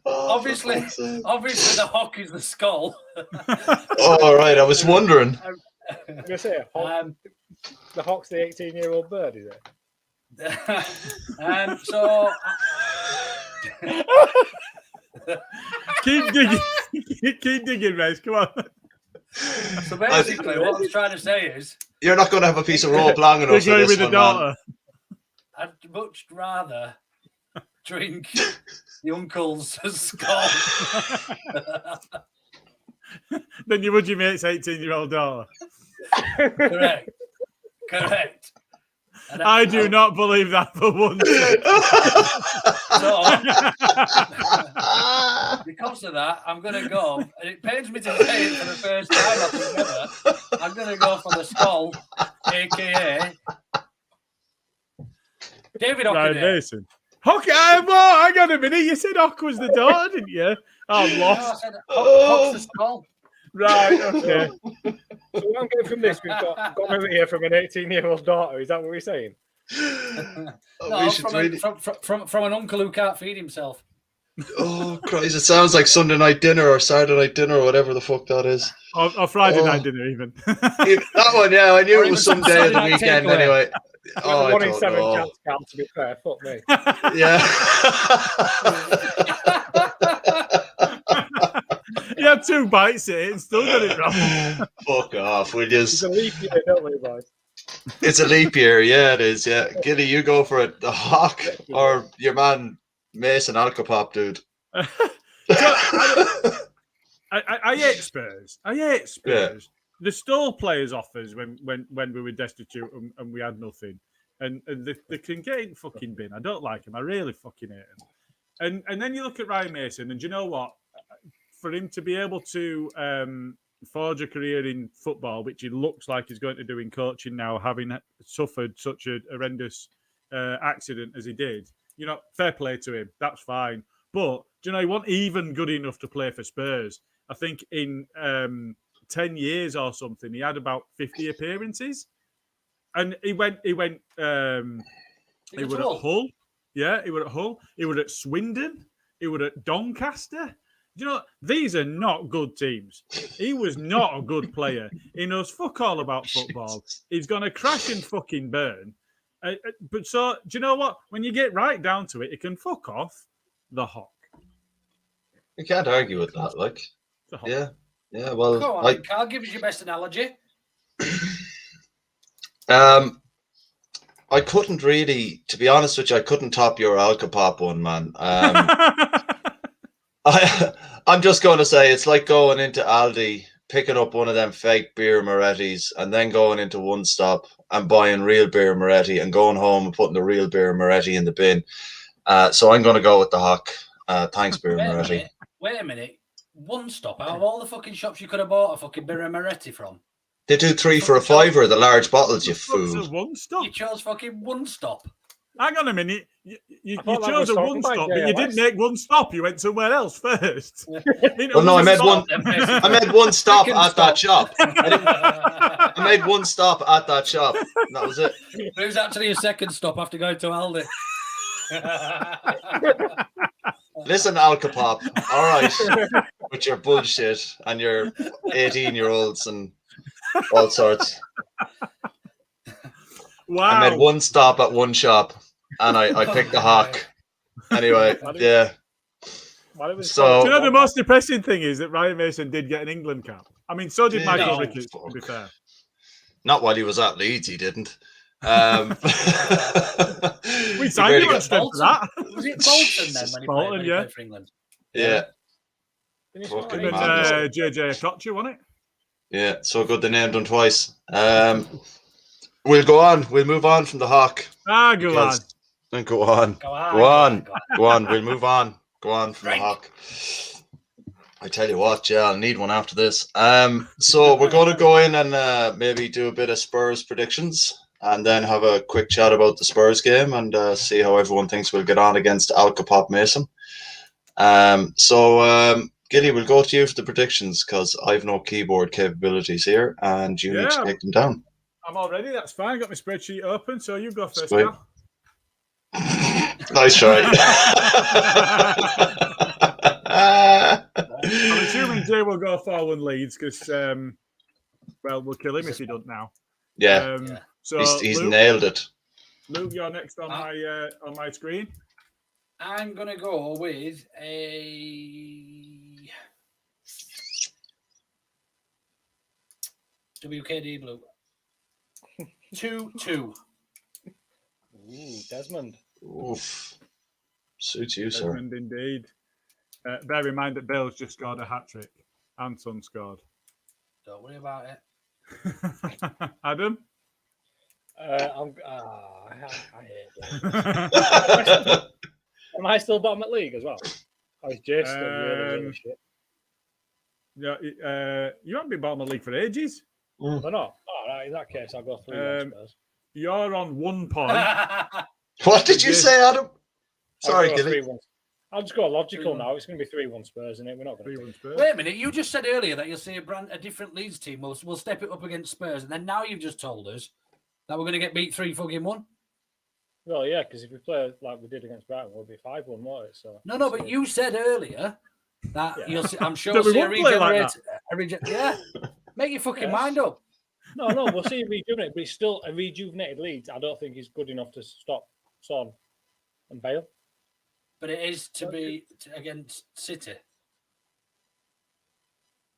Obviously the Hock is the skull. All right, I was wondering. I'm gonna say the Hock's the 18-year-old bird, is it? So keep digging, Rez. Come on. So basically, what I'm trying to say is, you're not going to have a piece of rope long enough for this with the daughter. Man. I'd much rather drink the uncle's skull than you would your mate's 18-year-old daughter. Correct. And I do not believe that for one second. So, because of that, I'm going to go, and it pains me to say it for the first time, I think ever, I'm going to go for the skull, a.k.a. David Ryan Hockney. Mason. Hock, hang on a minute. You said Hock was the daughter, didn't you? I'm No, I lost. said Hock's the skull. Right, okay. So what I'm getting from this, we've got over here from an 18-year-old daughter. Is that what we're saying? No, from an uncle who can't feed himself. Oh, Christ. It sounds like Sunday night dinner or Saturday night dinner or whatever the fuck that is. Or Friday night dinner, even. That one, yeah. I knew Or it was even some day of the Saturday night weekend takeaway. anyway. Oh, I 1 in don't 7 know. chance, Cal, to be fair. Fuck me. Yeah. You had 2 bites at it and still got it wrong. Fuck off, will It's you? a leap year, don't we, boys? It's a leap year, yeah, it is. Yeah, Gilly, you go for it. The Hock or your man Mason Alcopop, dude. I hate Spurs. I hate Spurs. Yeah. They stole players off us when we were destitute and we had nothing. And they can get in fucking bin. I don't like him. I really fucking hate him. And then you look at Ryan Mason, and do you know what? For him to be able to forge a career in football, which he looks like he's going to do in coaching now, having suffered such a horrendous accident as he did, you know, fair play to him. That's fine. But, do you know, he wasn't even good enough to play for Spurs. I think in 10 years or something, he had about 50 appearances. And he were at Hull. Yeah, he were at Hull. He were at Swindon. He were at Doncaster. You know, these are not good teams. He was not a good player. He knows fuck all about football. He's going to crash and fucking burn. But so, do you know what? When you get right down to it, it can fuck off the Hock. You can't argue with that, like. The Hock. Yeah. Yeah, well. Come on, Carl, give us your best analogy. I couldn't really, to be honest with you, I couldn't top your Alcopop one, man. I'm just going to say it's like going into Aldi, picking up one of them fake beer Moretti's, and then going into One Stop and buying real beer Moretti and going home and putting the real beer Moretti in the bin. So I'm going to go with the Hock. Thanks, beer Moretti. Wait a minute. One Stop, out of all the fucking shops you could have bought a fucking beer Moretti from. They do 3 for a $5, the large bottles, you fool. One Stop. You chose fucking One Stop. Hang on a minute. You thought that chose was a talking One about Stop, but you didn't make One Stop. You went somewhere else first. Well, no, I made one stop at that shop. I made one stop at that shop. And that was it. It was actually a second stop after going to Aldi. Listen, Alcopop, all right, with your bullshit and your 18-year-olds and all sorts. Wow. I made one stop at one shop, and I picked the Hock. Anyway, yeah. So, do you know the most depressing thing is that Ryan Mason did get an England cap? I mean, so did Michael Ricketts, to be fair. Not while he was at Leeds, he didn't. We signed him on strength for that. Was it Bolton then when he played for England? Yeah. Fucking JJ Okocha, wasn't it? Yeah, so good they named him twice. We'll go on. We'll move on from the Hock. Go on. Go on. We'll move on. Go on from the Hock. I tell you what, yeah, I'll need one after this. So we're going to go in and maybe do a bit of Spurs predictions and then have a quick chat about the Spurs game and see how everyone thinks we'll get on against Alcopop Mason. So Gilly, we'll go to you for the predictions because I've no keyboard capabilities here and you need to take them down. I'm all ready. That's fine. Got my spreadsheet open, so you go first, Cal. Nice try. I'm assuming Jay will go 4-1 Leeds because, well, we'll kill him if he doesn't now. Yeah. So he's Luke, nailed it. Luke, you're next on my screen. I'm gonna go with a WKD Blue. 2-2. Ooh, Desmond. Oof. Suits you, sir. Desmond, indeed. Bear in mind that Bale's just scored a hat-trick. And Son scored. Don't worry about it. Adam? I hate it. Am I still bottom at league as well? Oh, is Jay still really shit? Yeah, you haven't been bottom of the league for ages. Oh, no. All right, in that case, I'll go 3. You're on 1 point. What did you say, Adam? Sorry, I'll go Gilly. 3-1. I'll just go logical 3-1. now. It's going to be 3-1 Spurs, isn't it? We're not going to. 3-1 Spurs. Wait a minute, you just said earlier that you'll see a different Leeds team. We'll step it up against Spurs, and then now you've just told us that we're going to get beat 3-1. Well, yeah, because if we play like we did against Brighton, we'll be 5-1, won't it? So No, but you said earlier that you'll see. I'm sure That we'll we see a won't play like regenerate. Yeah, make your fucking Yes. mind up. No, we'll see a rejuvenate, but it's still a rejuvenated Leeds. I don't think he's good enough to stop Son and Bale. But it is to be against City.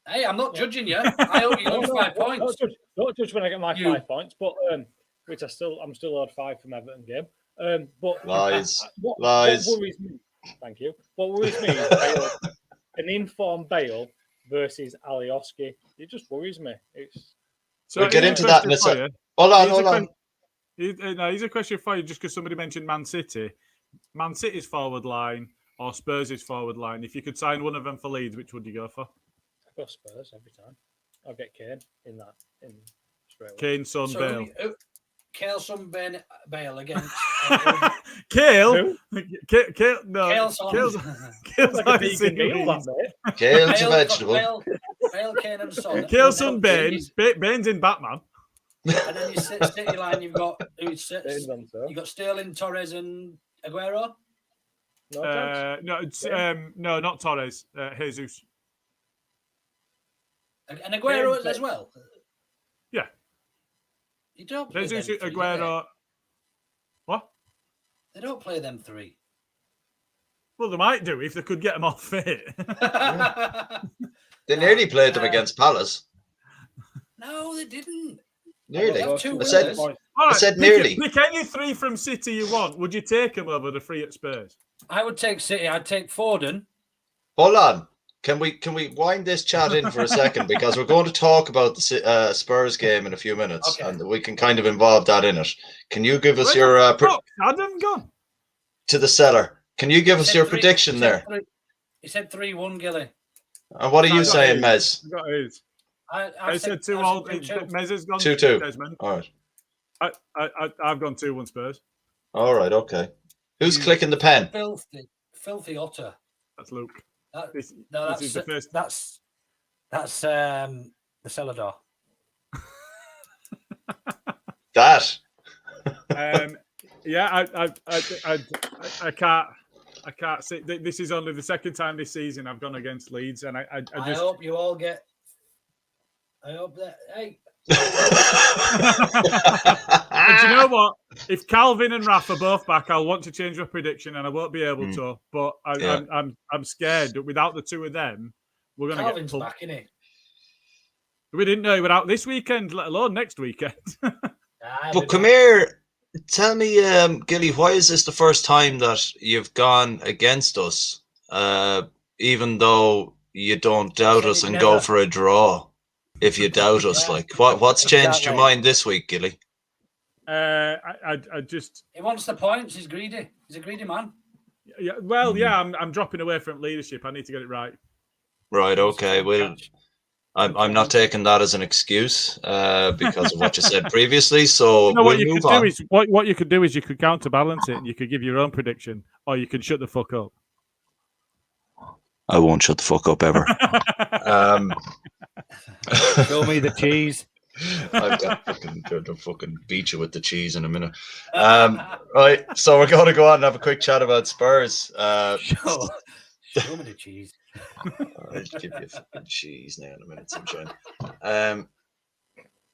Hey, I'm not judging you. I hope you lose 5 points. Don't judge when I get my 5 points, but which I'm still owed 5 from Everton game. But Lies. What worries me? Thank you. What worries me is Bale, an informed Bale versus Alioski. It just worries me. So We'll get here's into a that in a question for sec. you. Hold on. Here's a question for you, just because somebody mentioned Man City. Man City's forward line or Spurs' forward line. If you could sign one of them for Leeds, which would you go for? I go Spurs every time. I'll get Kane in straight away. Kane, Son, Bale. Kale, Son, Bale against. Kale? Kale, no. Kale, Son. Kale's Like a vegan meal, that, mate. Kale's a vegetable. Bale, Kane, and Son. Kale, Son, Bane. Bane's in Batman. And then your City line, you've got Bane's on, sir. you've got Sterling, Torres, and Aguero. No chance. No, not Torres. Jesus. And Aguero as well. Yeah. You don't play Jesus, them three, Aguero. What? They don't play them 3. Well, they might do if they could get them off fit. They nearly played them against Palace. No, they didn't. Nearly. They have 2 I said- winners. All I said nearly. Pick any 3 from City you want. Would you take them over the 3 at Spurs? I would take City. I'd take Foden. Hold on. Can we wind this chat in for a second, because we're going to talk about the Spurs game in a few minutes, Okay. and we can kind of involve that in it. Can you give us Where your the fuck? Adam gone. to the cellar? Can you give us your prediction there? He said 3-1, Gilly. And what are you I got saying, his. Mez? I got his. I said 2-1. Mez has gone 2-2. Desmond. All right. I've gone 2-1 Spurs. All right. Okay. Who's clicking the pen? Filthy Otter. That's Luke. This This is the first. That's the cellar door. That. Yeah, I can't say this is only the second time this season I've gone against Leeds, and I just hope you all get. I hope that. Hey. And do you know what? If Calvin and Rafa are both back, I'll want to change my prediction, and I won't be able to. But I'm scared that without the 2 of them, we're going to get Calvin's pumped. back, isn't he? We didn't know he was out this weekend, let alone next weekend. But come here. Tell me, Gilly, why is this the first time that you've gone against us, even though you don't doubt us and go for a draw? If you doubt us, what's changed your mind this week, Gilly? I just. He wants the points. He's greedy. He's a greedy man. Yeah, well, yeah, I'm dropping away from leadership. I need to get it right. Right. Okay. Well, I'm not taking that as an excuse because of what you said previously. So what you could do is what you could do is you could counterbalance it and you could give your own prediction, or you can shut the fuck up. I won't shut the fuck up ever. Show me the cheese. I've got to fucking beat you with the cheese in a minute. Right, so we're going to go on and have a quick chat about Spurs. Show me the cheese. I'll give you fucking cheese now in a minute, sunshine.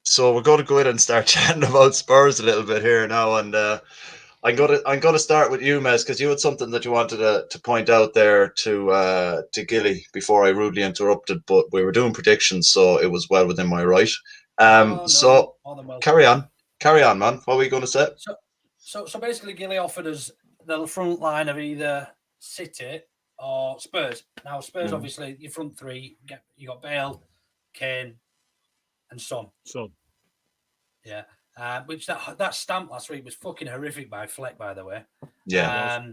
So we're going to go in and start chatting about Spurs a little bit here now, and I'm going to start with you, Mez, because you had something that you wanted to point out there to Gilly before I rudely interrupted, but we were doing predictions, so it was well within my right. So carry on, man. What were you going to say? So basically, Gilly offered us the front line of either City or Spurs. Now Spurs, obviously, your front 3, you got Bale, Kane, and Son. Yeah. Which that stamp last week was fucking horrific by Fleck, by the way. Yeah.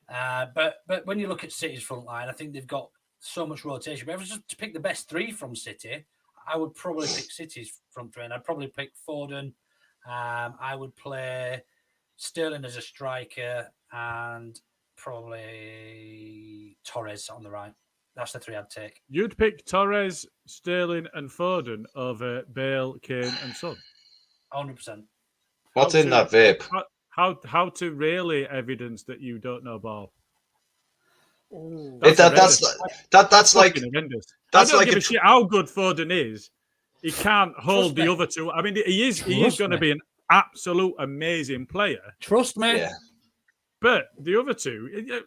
But when you look at City's front line, I think they've got so much rotation. But if I was just to pick the best 3 from City, I would probably pick City's front 3, and I'd probably pick Foden. I would play Sterling as a striker, and probably Torres on the right. That's the three I'd take. You'd pick Torres, Sterling, and Foden over Bale, Kane, and Son. 100%. What's in that vape? How to really evidence that you don't know ball? That's like horrendous. That's I don't like give a shit how good Foden is. He can't hold the other two. I mean, he is going to be an absolute amazing player. Trust me. Yeah. But the other two,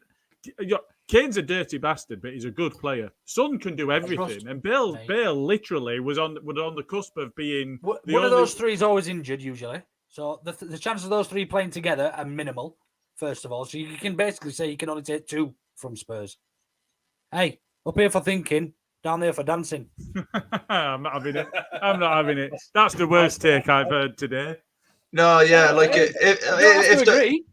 Kane's a dirty bastard, but he's a good player. Son can do everything, and Bale literally was on the cusp of being one of those three is always injured usually. So the chance of those three playing together are minimal. First of all, so you can basically say you can only take two from Spurs. Hey, up here for thinking, down there for dancing. I'm not having it. That's the worst take I've heard today. No, yeah, like if agree.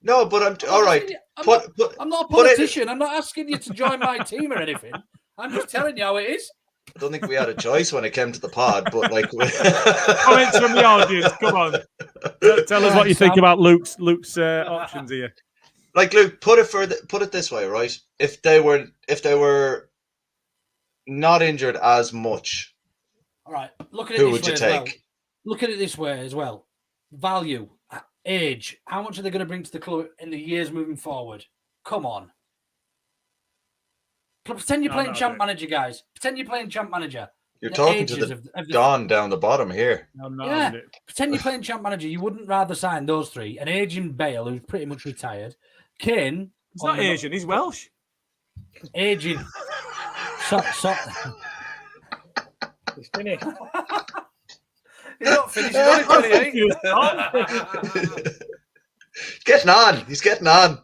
No, but I'm all right. I'm not a politician. I'm not asking you to join my team or anything. I'm just telling you how it is. I don't think we had a choice when it came to the pod, but like comments from the audience. Come on, tell us what you think about Luke's options here. Like Luke, put it this way, right? If they were not injured as much, all right. Look at it. Who would you take? Well. Look at it this way as well. Value, age. How much are they going to bring to the club in the years moving forward? Come on. Pretend you're playing champ manager, guys. Pretend you're playing champ manager. You're talking to the Don down the bottom here. Pretend you're playing champ manager. You wouldn't rather sign those three. An aging Bale, who's pretty much retired. Kane. He's not Asian. He's Welsh. Aging. He's finished. He's not finished. He's only 28. He's getting on.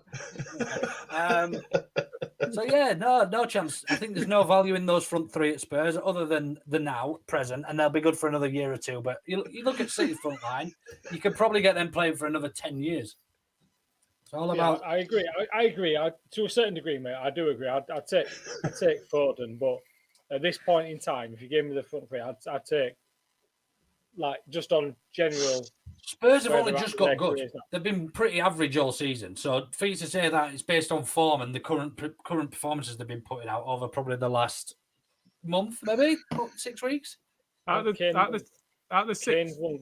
So yeah, no chance. I think there's no value in those front three at Spurs other than the now present, and they'll be good for another year or two. But you look at City's front line, you could probably get them playing for another 10 years. It's all about. I agree. I agree. To a certain degree, mate. I do agree. I'd take Foden, but at this point in time, if you gave me the front three, I'd take just on general. Spurs have only just got good. They've been pretty average all season. So for you to say that it's based on form and the current performances they've been putting out over probably the last month, maybe 6 weeks. Kane's won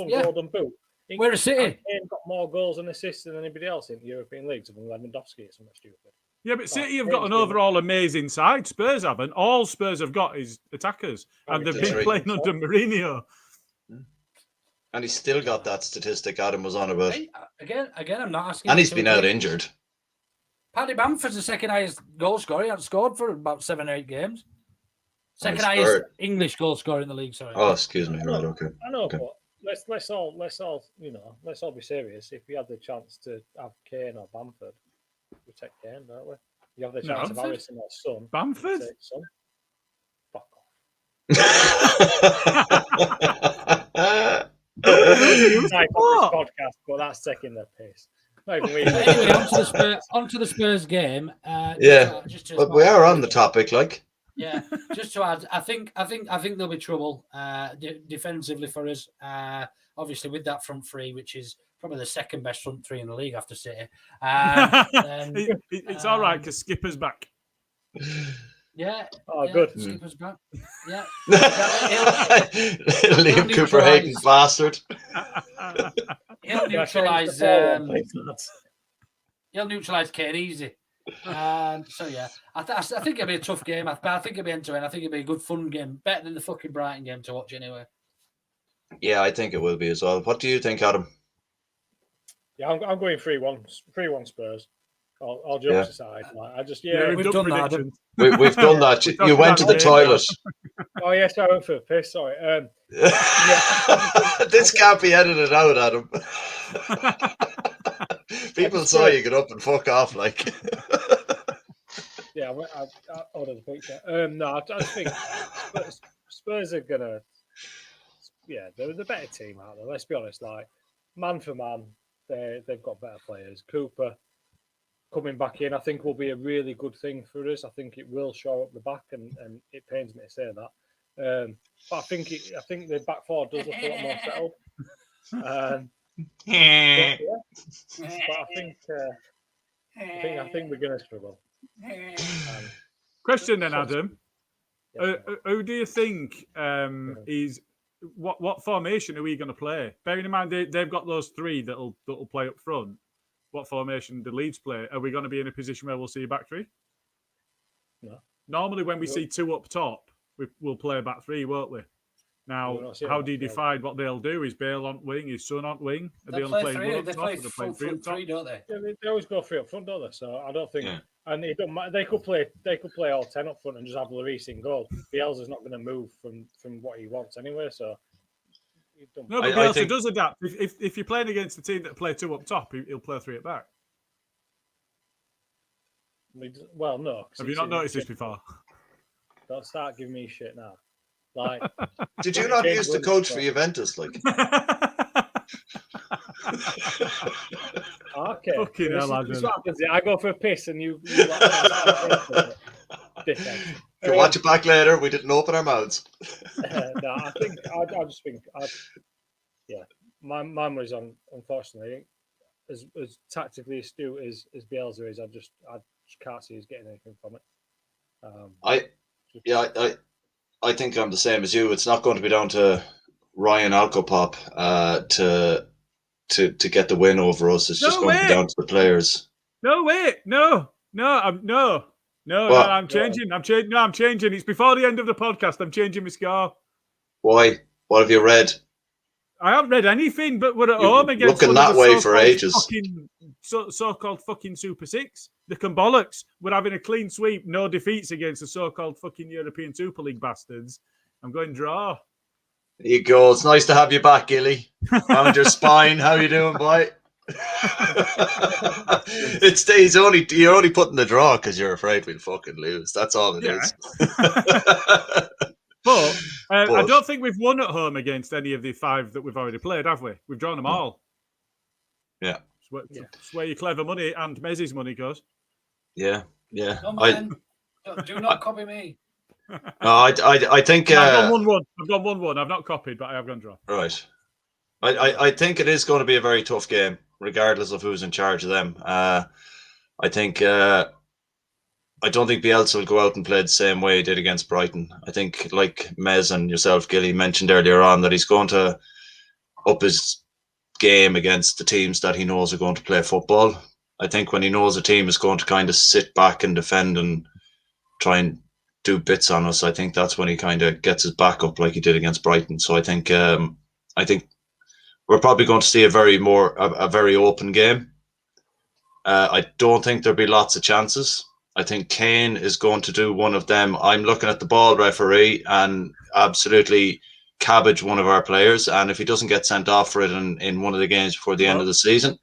Golden Boot. Whereas City Kane got more goals and assists than anybody else in the European leagues than Lewandowski or something stupid. Yeah, but City have got an overall amazing side. Spurs haven't. All Spurs have got is attackers, and they've been playing under Mourinho. And he's still got that statistic Adam was on about. Again, I'm not asking. And he's been out injured. Paddy Bamford's the second highest goal scorer. He hasn't scored for about 7 or 8 games. Second highest English goal scorer in the league. Sorry. Oh, excuse me. Right, okay. I know, okay. But let's all be serious. If we had the chance to have Kane or Bamford, we take Kane, don't we? You have the chance of Harrison or Son. Bamford. Son. Fuck off. Podcast, but that's taking the piss. Anyway, onto the Spurs game. But we are on the topic, like. Yeah, just to add, I think there'll be trouble defensively for us. Obviously, with that front three, which is probably the second best front three in the league after City. It's all right because Skipper's back. Yeah. Oh, good. Skipper's back. Yeah. Liam Cooper hating bastard. He'll neutralise Kane easy. So yeah, I think it'll be a tough game. I think it'll be end-to-end. I think it'll be a good fun game, better than the fucking Brighton game to watch anyway. Yeah, I think it will be as well. What do you think, Adam? Yeah, I'm going 3-1 Spurs. All jokes aside, we've done that. We've done that. You went to the toilet. Oh yes, I went for a piss. Sorry. This can't be edited out, Adam. People saw you get up and fuck off, like. Yeah, I ordered the picture. No, I just think Spurs are gonna. Yeah, they're the better team out there. Let's be honest. Like man for man, they've got better players. Cooper coming back in, I think, will be a really good thing for us. I think it will show up the back, and it pains me to say that. But I think the back four does look a lot more settled. But I think I think we're going to struggle. Question then, Adam. Who do you think is what formation are we going to play? Bearing in mind they've got those three that'll play up front. What formation do Leeds play? Are we going to be in a position where we'll see a back three? No. Normally, when we see two up top, we'll play a back three, won't we? Now, how do you decide what they'll do? Is Bale on wing? Is Son on wing? Are they only playing one up top? They play three, don't they? Yeah, they always go three up front, don't they? So I don't think. Yeah. And it don't matter. They could play all 10 up front and just have Lloris in goal. Bielsa's not going to move from what he wants anyway. So no, but Bielsa does adapt. If you're playing against a team that play two up top, he'll play three at back. Well, no. Have you not noticed this before? Don't start giving me shit now. Like, did you not use the coach for Juventus? Like, okay. Fucking hell, Adam. I go for a piss and you Can watch it back later. We didn't open our mouths. No, I just think, mine was on. Unfortunately, as tactically astute as Bielsa is, I just can't see us getting anything from it. I think I'm the same as you. It's not going to be down to Ryan Alcopop to get the win over us. It's just going to be down to the players. No, wait, no. I'm changing. I'm changing. It's before the end of the podcast. I'm changing my score. Why? What have you read? I haven't read anything, but we're at home against looking that way for ages. So-called fucking Super Six. They can bollocks. We're having a clean sweep, no defeats against the so-called fucking European Super League bastards. I'm going draw. There you go. It's nice to have you back, Gilly. Found your spine. How you doing, boy? You're only putting the draw because you're afraid we'll fucking lose. That's all it is. But I don't think we've won at home against any of the five that we've already played, have we? We've drawn them all. Yeah. It's where your clever money and Mezzy's money goes. Yeah. Do not copy me. No, I think I've gone 1-1. I've gone 1-1. I've not copied, but I have gone draw. Right. I think it is going to be a very tough game, regardless of who's in charge of them. I think I don't think Bielsa will go out and play the same way he did against Brighton. I think, like Mez and yourself, Gilly, mentioned earlier on, that he's going to up his game against the teams that he knows are going to play football. I think when he knows a team is going to kind of sit back and defend and try and do bits on us, I think that's when he kind of gets his back up like he did against Brighton. So I think we're probably going to see a very open game. I don't think there'll be lots of chances. I think Kane is going to do one of them. I'm looking at the ball referee and absolutely cabbage one of our players. And if he doesn't get sent off for it in one of the games before the end of the season,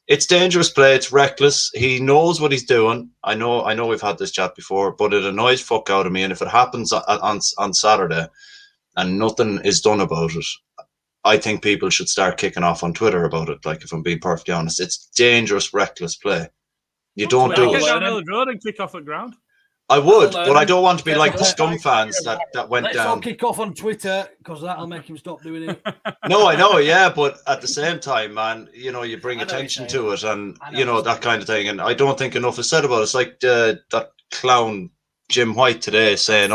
it's dangerous play. It's reckless. He knows what he's doing. I know we've had this chat before, but it annoys fuck out of me. And if it happens on Saturday and nothing is done about it, I think people should start kicking off on Twitter about it. Like, if I'm being perfectly honest, it's dangerous, reckless play. You don't do it. Get down the road and kick off at ground. I would, but I don't want to be like the scum fans that went down. Let's all kick off on Twitter because that'll make him stop doing it. No, I know, yeah, but at the same time, man, you bring attention to it and, that kind of thing. And I don't think enough is said about it. It's like that clown Jim White today saying,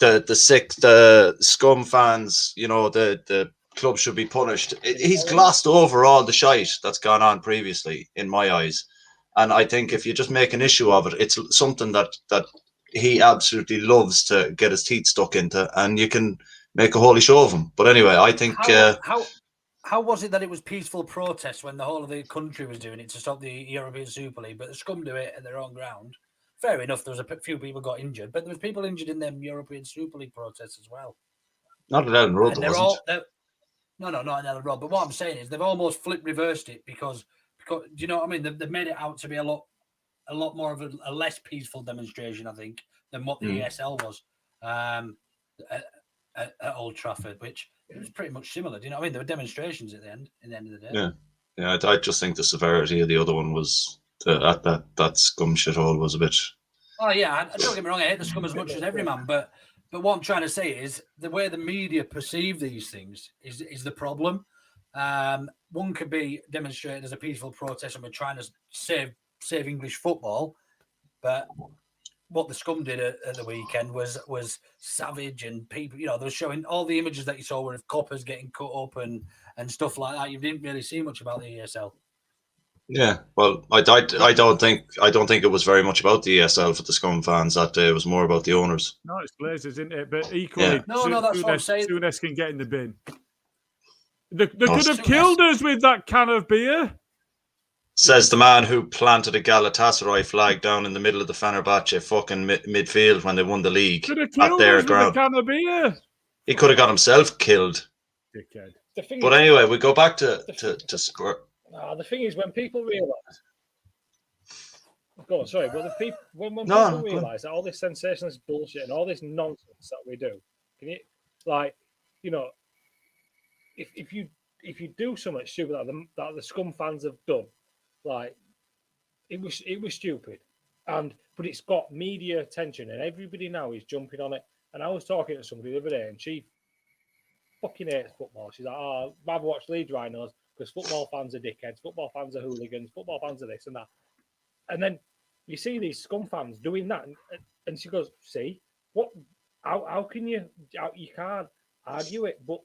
the scum fans, the club should be punished. He's glossed over all the shite that's gone on previously, in my eyes. And I think if you just make an issue of it, it's something that he absolutely loves to get his teeth stuck into, and you can make a holy show of him. But anyway, I think... How was it that it was peaceful protest when the whole of the country was doing it to stop the European Super League, but the scum do it at their own ground? Fair enough, there was a few people got injured, but there was people injured in them European Super League protests as well. Not at Ellen Road, there wasn't. No, not at Ellen Road. But what I'm saying is they've almost reversed it because do you know what I mean? They've made it out to be a lot more of a less peaceful demonstration, I think, than what the ESL was at Old Trafford, which it was pretty much similar. Do you know what I mean? There were demonstrations at the end of the day. Yeah. I just think the severity of the other one was that scum shithole was a bit. Oh yeah, don't get me wrong. I hate the scum as much as every man, but what I'm trying to say is the way the media perceive these things is the problem. One could be demonstrated as a peaceful protest, and we're trying to save save English football, but what the scum did at the weekend was savage, and people, they were showing all the images that you saw were of coppers getting cut up and stuff like that. You didn't really see much about the ESL. Yeah, well, I don't think it was very much about the ESL for the scum fans that day. It was more about the owners. No, it's Glazers, isn't it? But equally, no, that's what I'm saying. Souness can get in the bin. They could have killed us with that can of beer. Says the man who planted a Galatasaray flag down in the middle of the Fenerbahce fucking midfield when they won the league Could have killed at their us ground. with a can of beer. He could have got himself killed. Dickhead. But anyway, we go back to score. The thing is, when people realise, when people realise that all this sensationalist bullshit and all this nonsense that we do, can you, if you do so much stupid that the scum fans have done, like it was stupid, but it's got media attention and everybody now is jumping on it. And I was talking to somebody the other day, and she fucking hates football. She's like, "Oh, I'd rather watch Leeds Rhinos because football fans are dickheads, football fans are hooligans, football fans are this and that." And then you see these scum fans doing that, and she goes, "See, what? How can you can't argue it?" But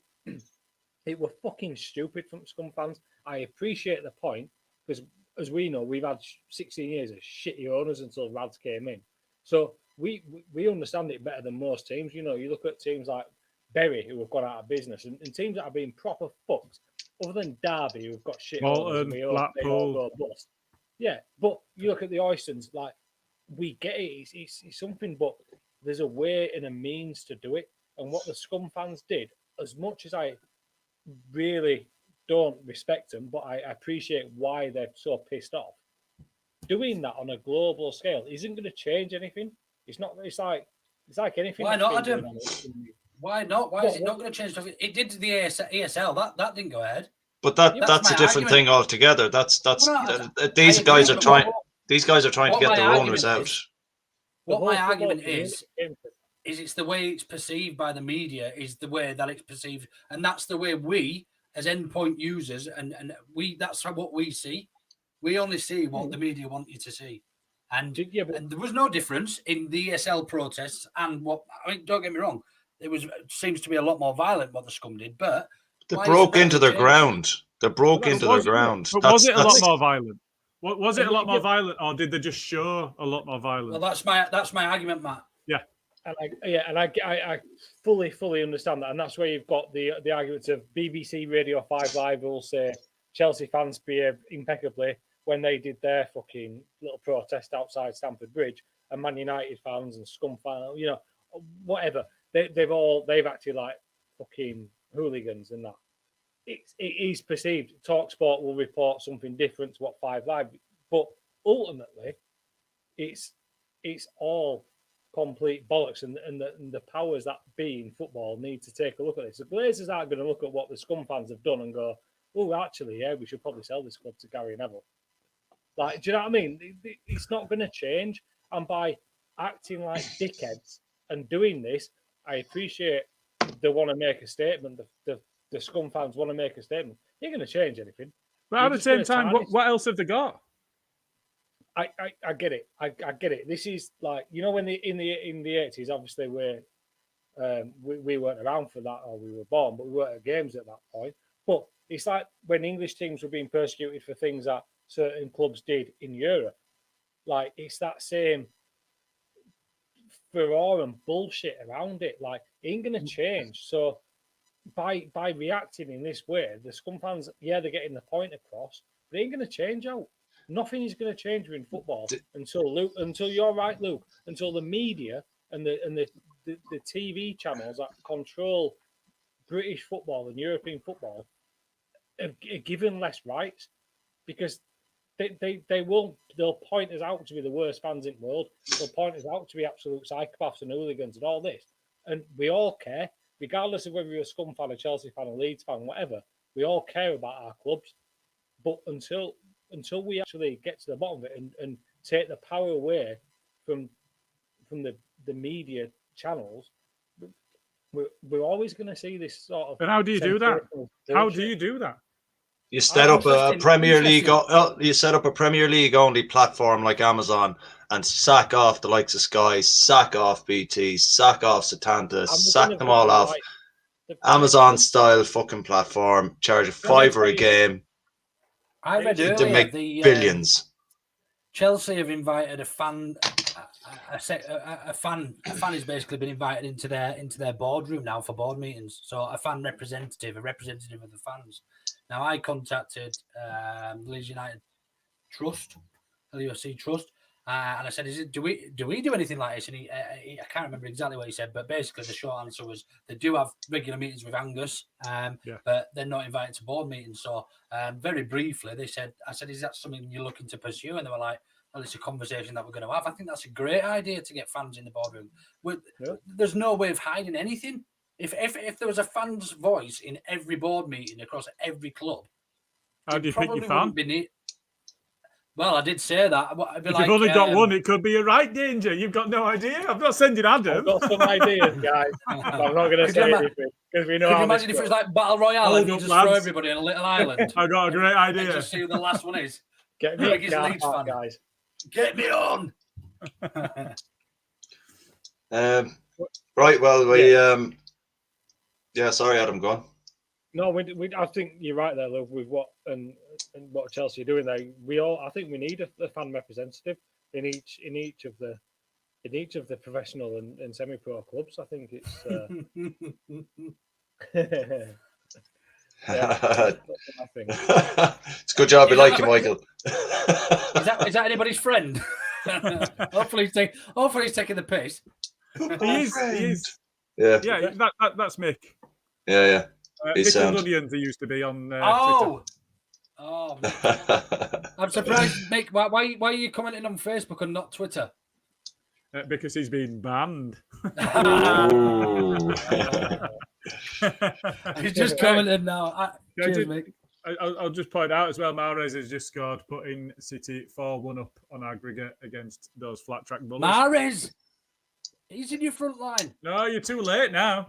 it were fucking stupid from scum fans. I appreciate the point because, as we know, we've had 16 years of shitty owners until Rads came in. So we understand it better than most teams. You look at teams like Bury, who have gone out of business, and teams that have been proper fucked, other than Derby, who've got shit owners, and they all go bust. Yeah, but you look at the Oystons, like, we get it, it's something, but there's a way and a means to do it. And what the scum fans did, as much as I really don't respect them, but I appreciate why they're so pissed off, doing that on a global scale isn't going to change anything. It's like anything. Why not, Adam? Why not? Why is it not going to change stuff? It did to the ESL. That didn't go ahead. But that's a different thing altogether. These guys are trying to get their owners out. What my argument is it's the way it's perceived by the media is the way that it's perceived, and that's the way we, as endpoint users, and that's what we see. We only see what the media want you to see, and there was no difference in the ESL protests and what. I mean, don't get me wrong, seems to be a lot more violent what the scum did, but they broke into their ground. They broke into their ground. But was it a lot more violent? Was it a lot more violent, or did they just show a lot more violent? Well, that's my argument, Matt. Yeah. And I fully understand that, and that's where you've got the arguments of BBC Radio 5 Live will say Chelsea fans behaved impeccably when they did their fucking little protest outside Stamford Bridge, and Man United fans and scum fans, whatever, they've acted like fucking hooligans, and that it is perceived. TalkSport will report something different to what 5 Live, but ultimately, it's all complete bollocks, and the powers that be in football need to take a look at this. The Glazers aren't going to look at what the scum fans have done and go, "Oh, actually, yeah, we should probably sell this club to Gary Neville." Like, do you know what I mean? It's not going to change, and by acting like dickheads and doing this, I appreciate they want to make a statement. The scum fans want to make a statement. You're going to change anything. But at the same time, what else have they got? I get it. I get it. This is like, when in the 80s, obviously we weren't around for that, or we were born, but we weren't at games at that point. But it's like when English teams were being persecuted for things that certain clubs did in Europe. Like, it's that same furore and bullshit around it. Like, it ain't going to change. So by reacting in this way, the scum fans, they're getting the point across, but it ain't going to change out. Nothing is going to change in football until you're right, Luke, until the media and the TV channels that control British football and European football are given less rights, because they'll point us out to be the worst fans in the world. They'll point us out to be absolute psychopaths and hooligans and all this. And we all care, regardless of whether you're a scum fan, a Chelsea fan, a Leeds fan, whatever. We all care about our clubs. But until we actually get to the bottom of it and take the power away from the media channels, we're always going to see this sort of. And how do you do that? How do you do that? You set up a Premier League. You set up a Premier League only platform like Amazon, and sack off the likes of Sky, sack off BT, sack off Satanta, sack them all off. Amazon style fucking platform, charge a $5 a game. I read to earlier make billions. Chelsea have invited a fan. A fan has basically been invited into their boardroom now for board meetings. So a representative of the fans. Now I contacted the Leeds United Trust, LUFC Trust, and I said, do we do anything like this? And I can't remember exactly what he said, but basically the short answer was they do have regular meetings with Angus, but they're not invited to board meetings. So very briefly, I said, is that something you're looking to pursue? And they were like, well, it's a conversation that we're going to have. I think that's a great idea to get fans in the boardroom. There's no way of hiding anything. If there was a fan's voice in every board meeting across every club, how do you pick your fan? Well, I did say that. If you've only got one, it could be a right danger. You've got no idea. I'm not sending Adam. I've got some ideas, guys. I'm not going to say anything because we know. Could you imagine if it was like Battle Royale and you just throw everybody on a little island? I got a great idea. And just see who the last one is. Get me a fan, guys. Get me on. Right. Well, we. Sorry, Adam. Go on. No, I think you're right there, Lou, with what Chelsea are doing there. I think we need a fan representative in each of the professional and semi-pro clubs. I think it's. It's a good job. We like you, Michael. Is that anybody's friend? Hopefully he's taking the piss. He is. Yeah. That's Mick. Yeah. Mick Onions, he used to be on Twitter. Oh, I'm surprised, Mick. Why are you commenting on Facebook and not Twitter? Because he's been banned. He's just commented now. Cheers, Mick. I'll just point out as well, Mahrez has just scored, putting City 4-1 up on aggregate against those flat track bullies. Mahrez! He's in your front line. No, you're too late now.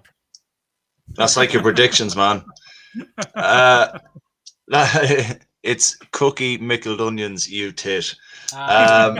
That's like your predictions, man. It's Cookie Mickled Onions, you tit. Come on,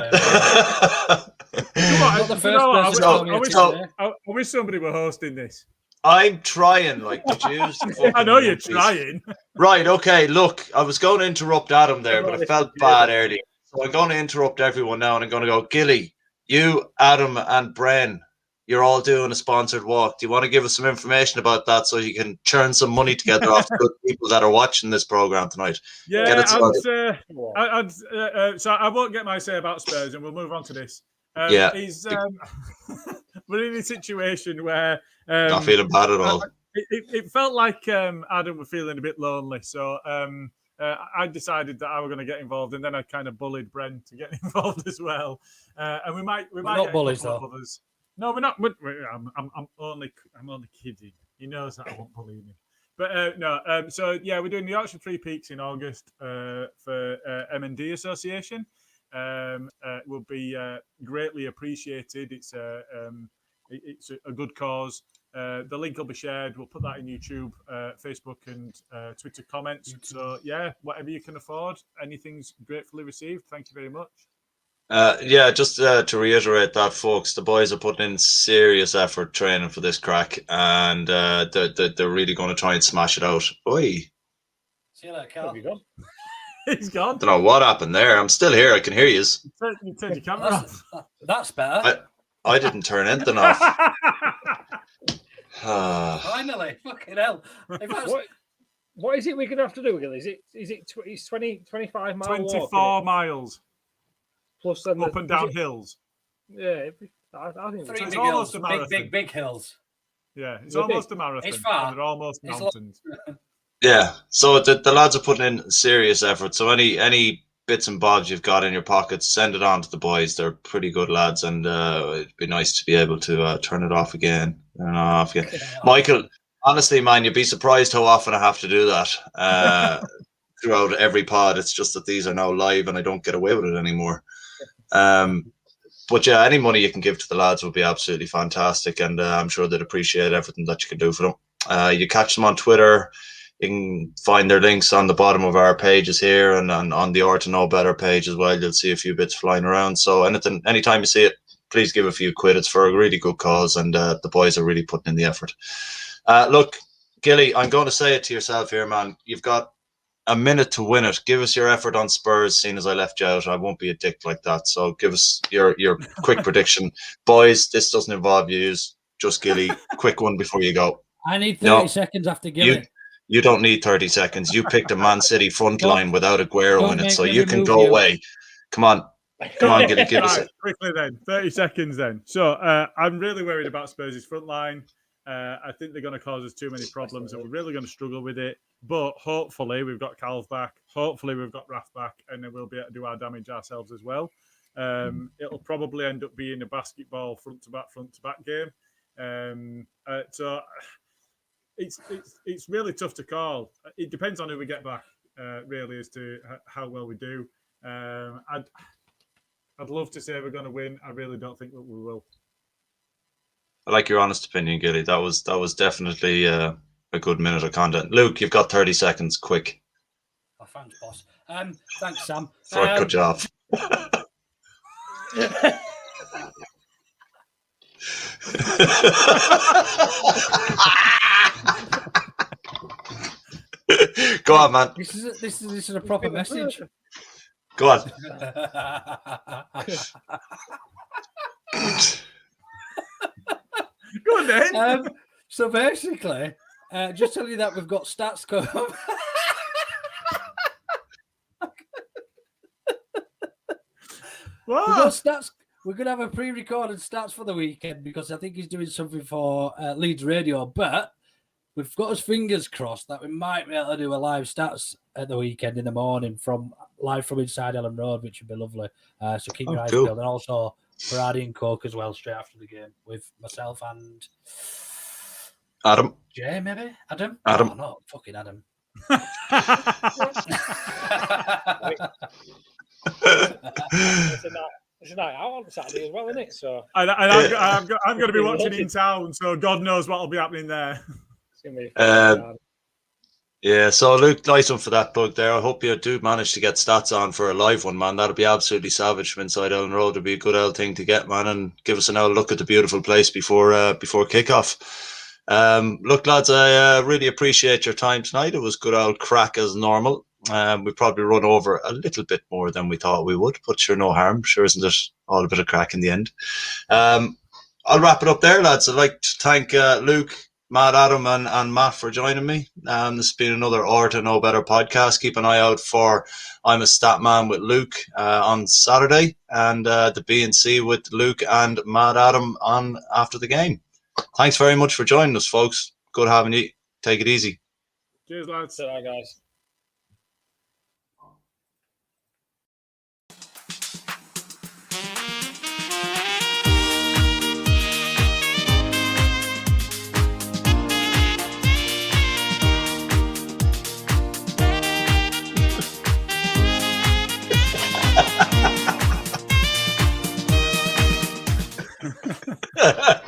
I wish somebody were hosting this. I'm trying, like the Jews. I know you're trying. Right, okay, look, I was going to interrupt Adam there, but I felt bad earlier. So I'm going to interrupt everyone now, and I'm going to go, Gilly, you, Adam, and Bren, you're all doing a sponsored walk. Do you want to give us some information about that so you can churn some money together off the good people that are watching this program tonight? Yeah, so I won't get my say about Spurs, and we'll move on to this. We're in a situation where not feeling bad at all. It felt like Adam was feeling a bit lonely, so I decided that I was going to get involved, and then I kind of bullied Bren to get involved as well. And we might not bullies though. Others. No, we're not. I'm only kidding. He knows that I won't bully me. But no. So yeah, we're doing the Yorkshire Three Peaks in August for M&D Association. Will be greatly appreciated. It's a good cause. The link will be shared. We'll put that in YouTube, Facebook, and Twitter comments. So yeah, whatever you can afford, anything's gratefully received. Thank you very much. Just to reiterate that, folks, the boys are putting in serious effort training for this crack, and they're really going to try and smash it out. Oi! See you later, Cal. He's gone. Don't know what happened there. I'm still here. I can hear you. You turned your camera off. That's better. I didn't turn anything off. Finally, fucking hell. What is it we're going to have to do, Gil? Is it 20, 25 miles? 24 miles. Plus up and down hills. Yeah, I think it's almost a marathon. Big hills. Yeah, it's almost a marathon. It's far. And they're almost mountains. Yeah, so the lads are putting in serious effort. So any bits and bobs you've got in your pockets, send it on to the boys. They're pretty good lads, and it'd be nice to be able to turn it off again. Michael, honestly, man, you'd be surprised how often I have to do that throughout every pod. It's just that these are now live, and I don't get away with it anymore. But yeah, any money you can give to the lads would be absolutely fantastic, and I'm sure they'd appreciate everything that you can do for them. You catch them on Twitter. You can find their links on the bottom of our pages here and on the Orta Know Better page as well. You'll see a few bits flying around. So anytime you see it, please give a few quid. It's for a really good cause, and the boys are really putting in the effort. Look, Gilly, I'm going to say it to yourself here, man. You've got a minute to win it. Give us your effort on Spurs, seeing as I left you out. I won't be a dick like that. So give us your quick prediction. Boys, this doesn't involve you. Just Gilly, quick one before you go. I need 30 seconds after Gilly. You don't need 30 seconds. You picked a Man City front line without Aguero in it, so you can go away. Come on, Gilly, give us it. Quickly then, 30 seconds then. So I'm really worried about Spurs' front line. I think they're going to cause us too many problems, and we're really going to struggle with it. But hopefully we've got Calv back. Hopefully we've got Raf back, and then we'll be able to do our damage ourselves as well. It'll probably end up being a basketball front to back game. So it's really tough to call. It depends on who we get back, really, as to how well we do. I'd love to say we're going to win. I really don't think that we will. I like your honest opinion, Gilly. That was definitely a good minute of content. Luke, you've got 30 seconds, quick. Oh, thanks, boss. Thanks, Sam. For a good job. Go on, man. This is a proper message. Go on. Go on then. So basically, just tell you that we've got stats coming. What? We've got stats. We're going to have a pre-recorded stats for the weekend because I think he's doing something for Leeds Radio. But we've got his fingers crossed that we might be able to do a live stats at the weekend in the morning live from inside Ellen Road, which would be lovely. So keep your eyes peeled. And also Ferran and Coke as well straight after the game with myself and Adam. Jay, maybe? Adam? Adam. Oh, no, fucking Adam. It's a night out on Saturday as well, isn't it? So, I'm going to be watching in town, so God knows what will be happening there. It's going to be fun. Yeah, so Luke, nice one for that plug there. I hope you do manage to get stats on for a live one, man. That'll be absolutely savage from inside Ellen Road. It'll be a good old thing to get, man, and give us an old look at the beautiful place before kickoff. Look, lads, I really appreciate your time tonight. It was good old crack as normal. We probably run over a little bit more than we thought we would, but sure, no harm. Sure, isn't it all a bit of crack in the end? I'll wrap it up there, lads. I'd like to thank Luke, Matt, Adam, and Matt for joining me. This has been another Orta Know Better podcast. Keep an eye out for I'm a Stat Man with Luke on Saturday, and the B&C with Luke and Matt Adam on after the game. Thanks very much for joining us, folks. Good having you. Take it easy. Cheers, lads. Bye, guys. Ha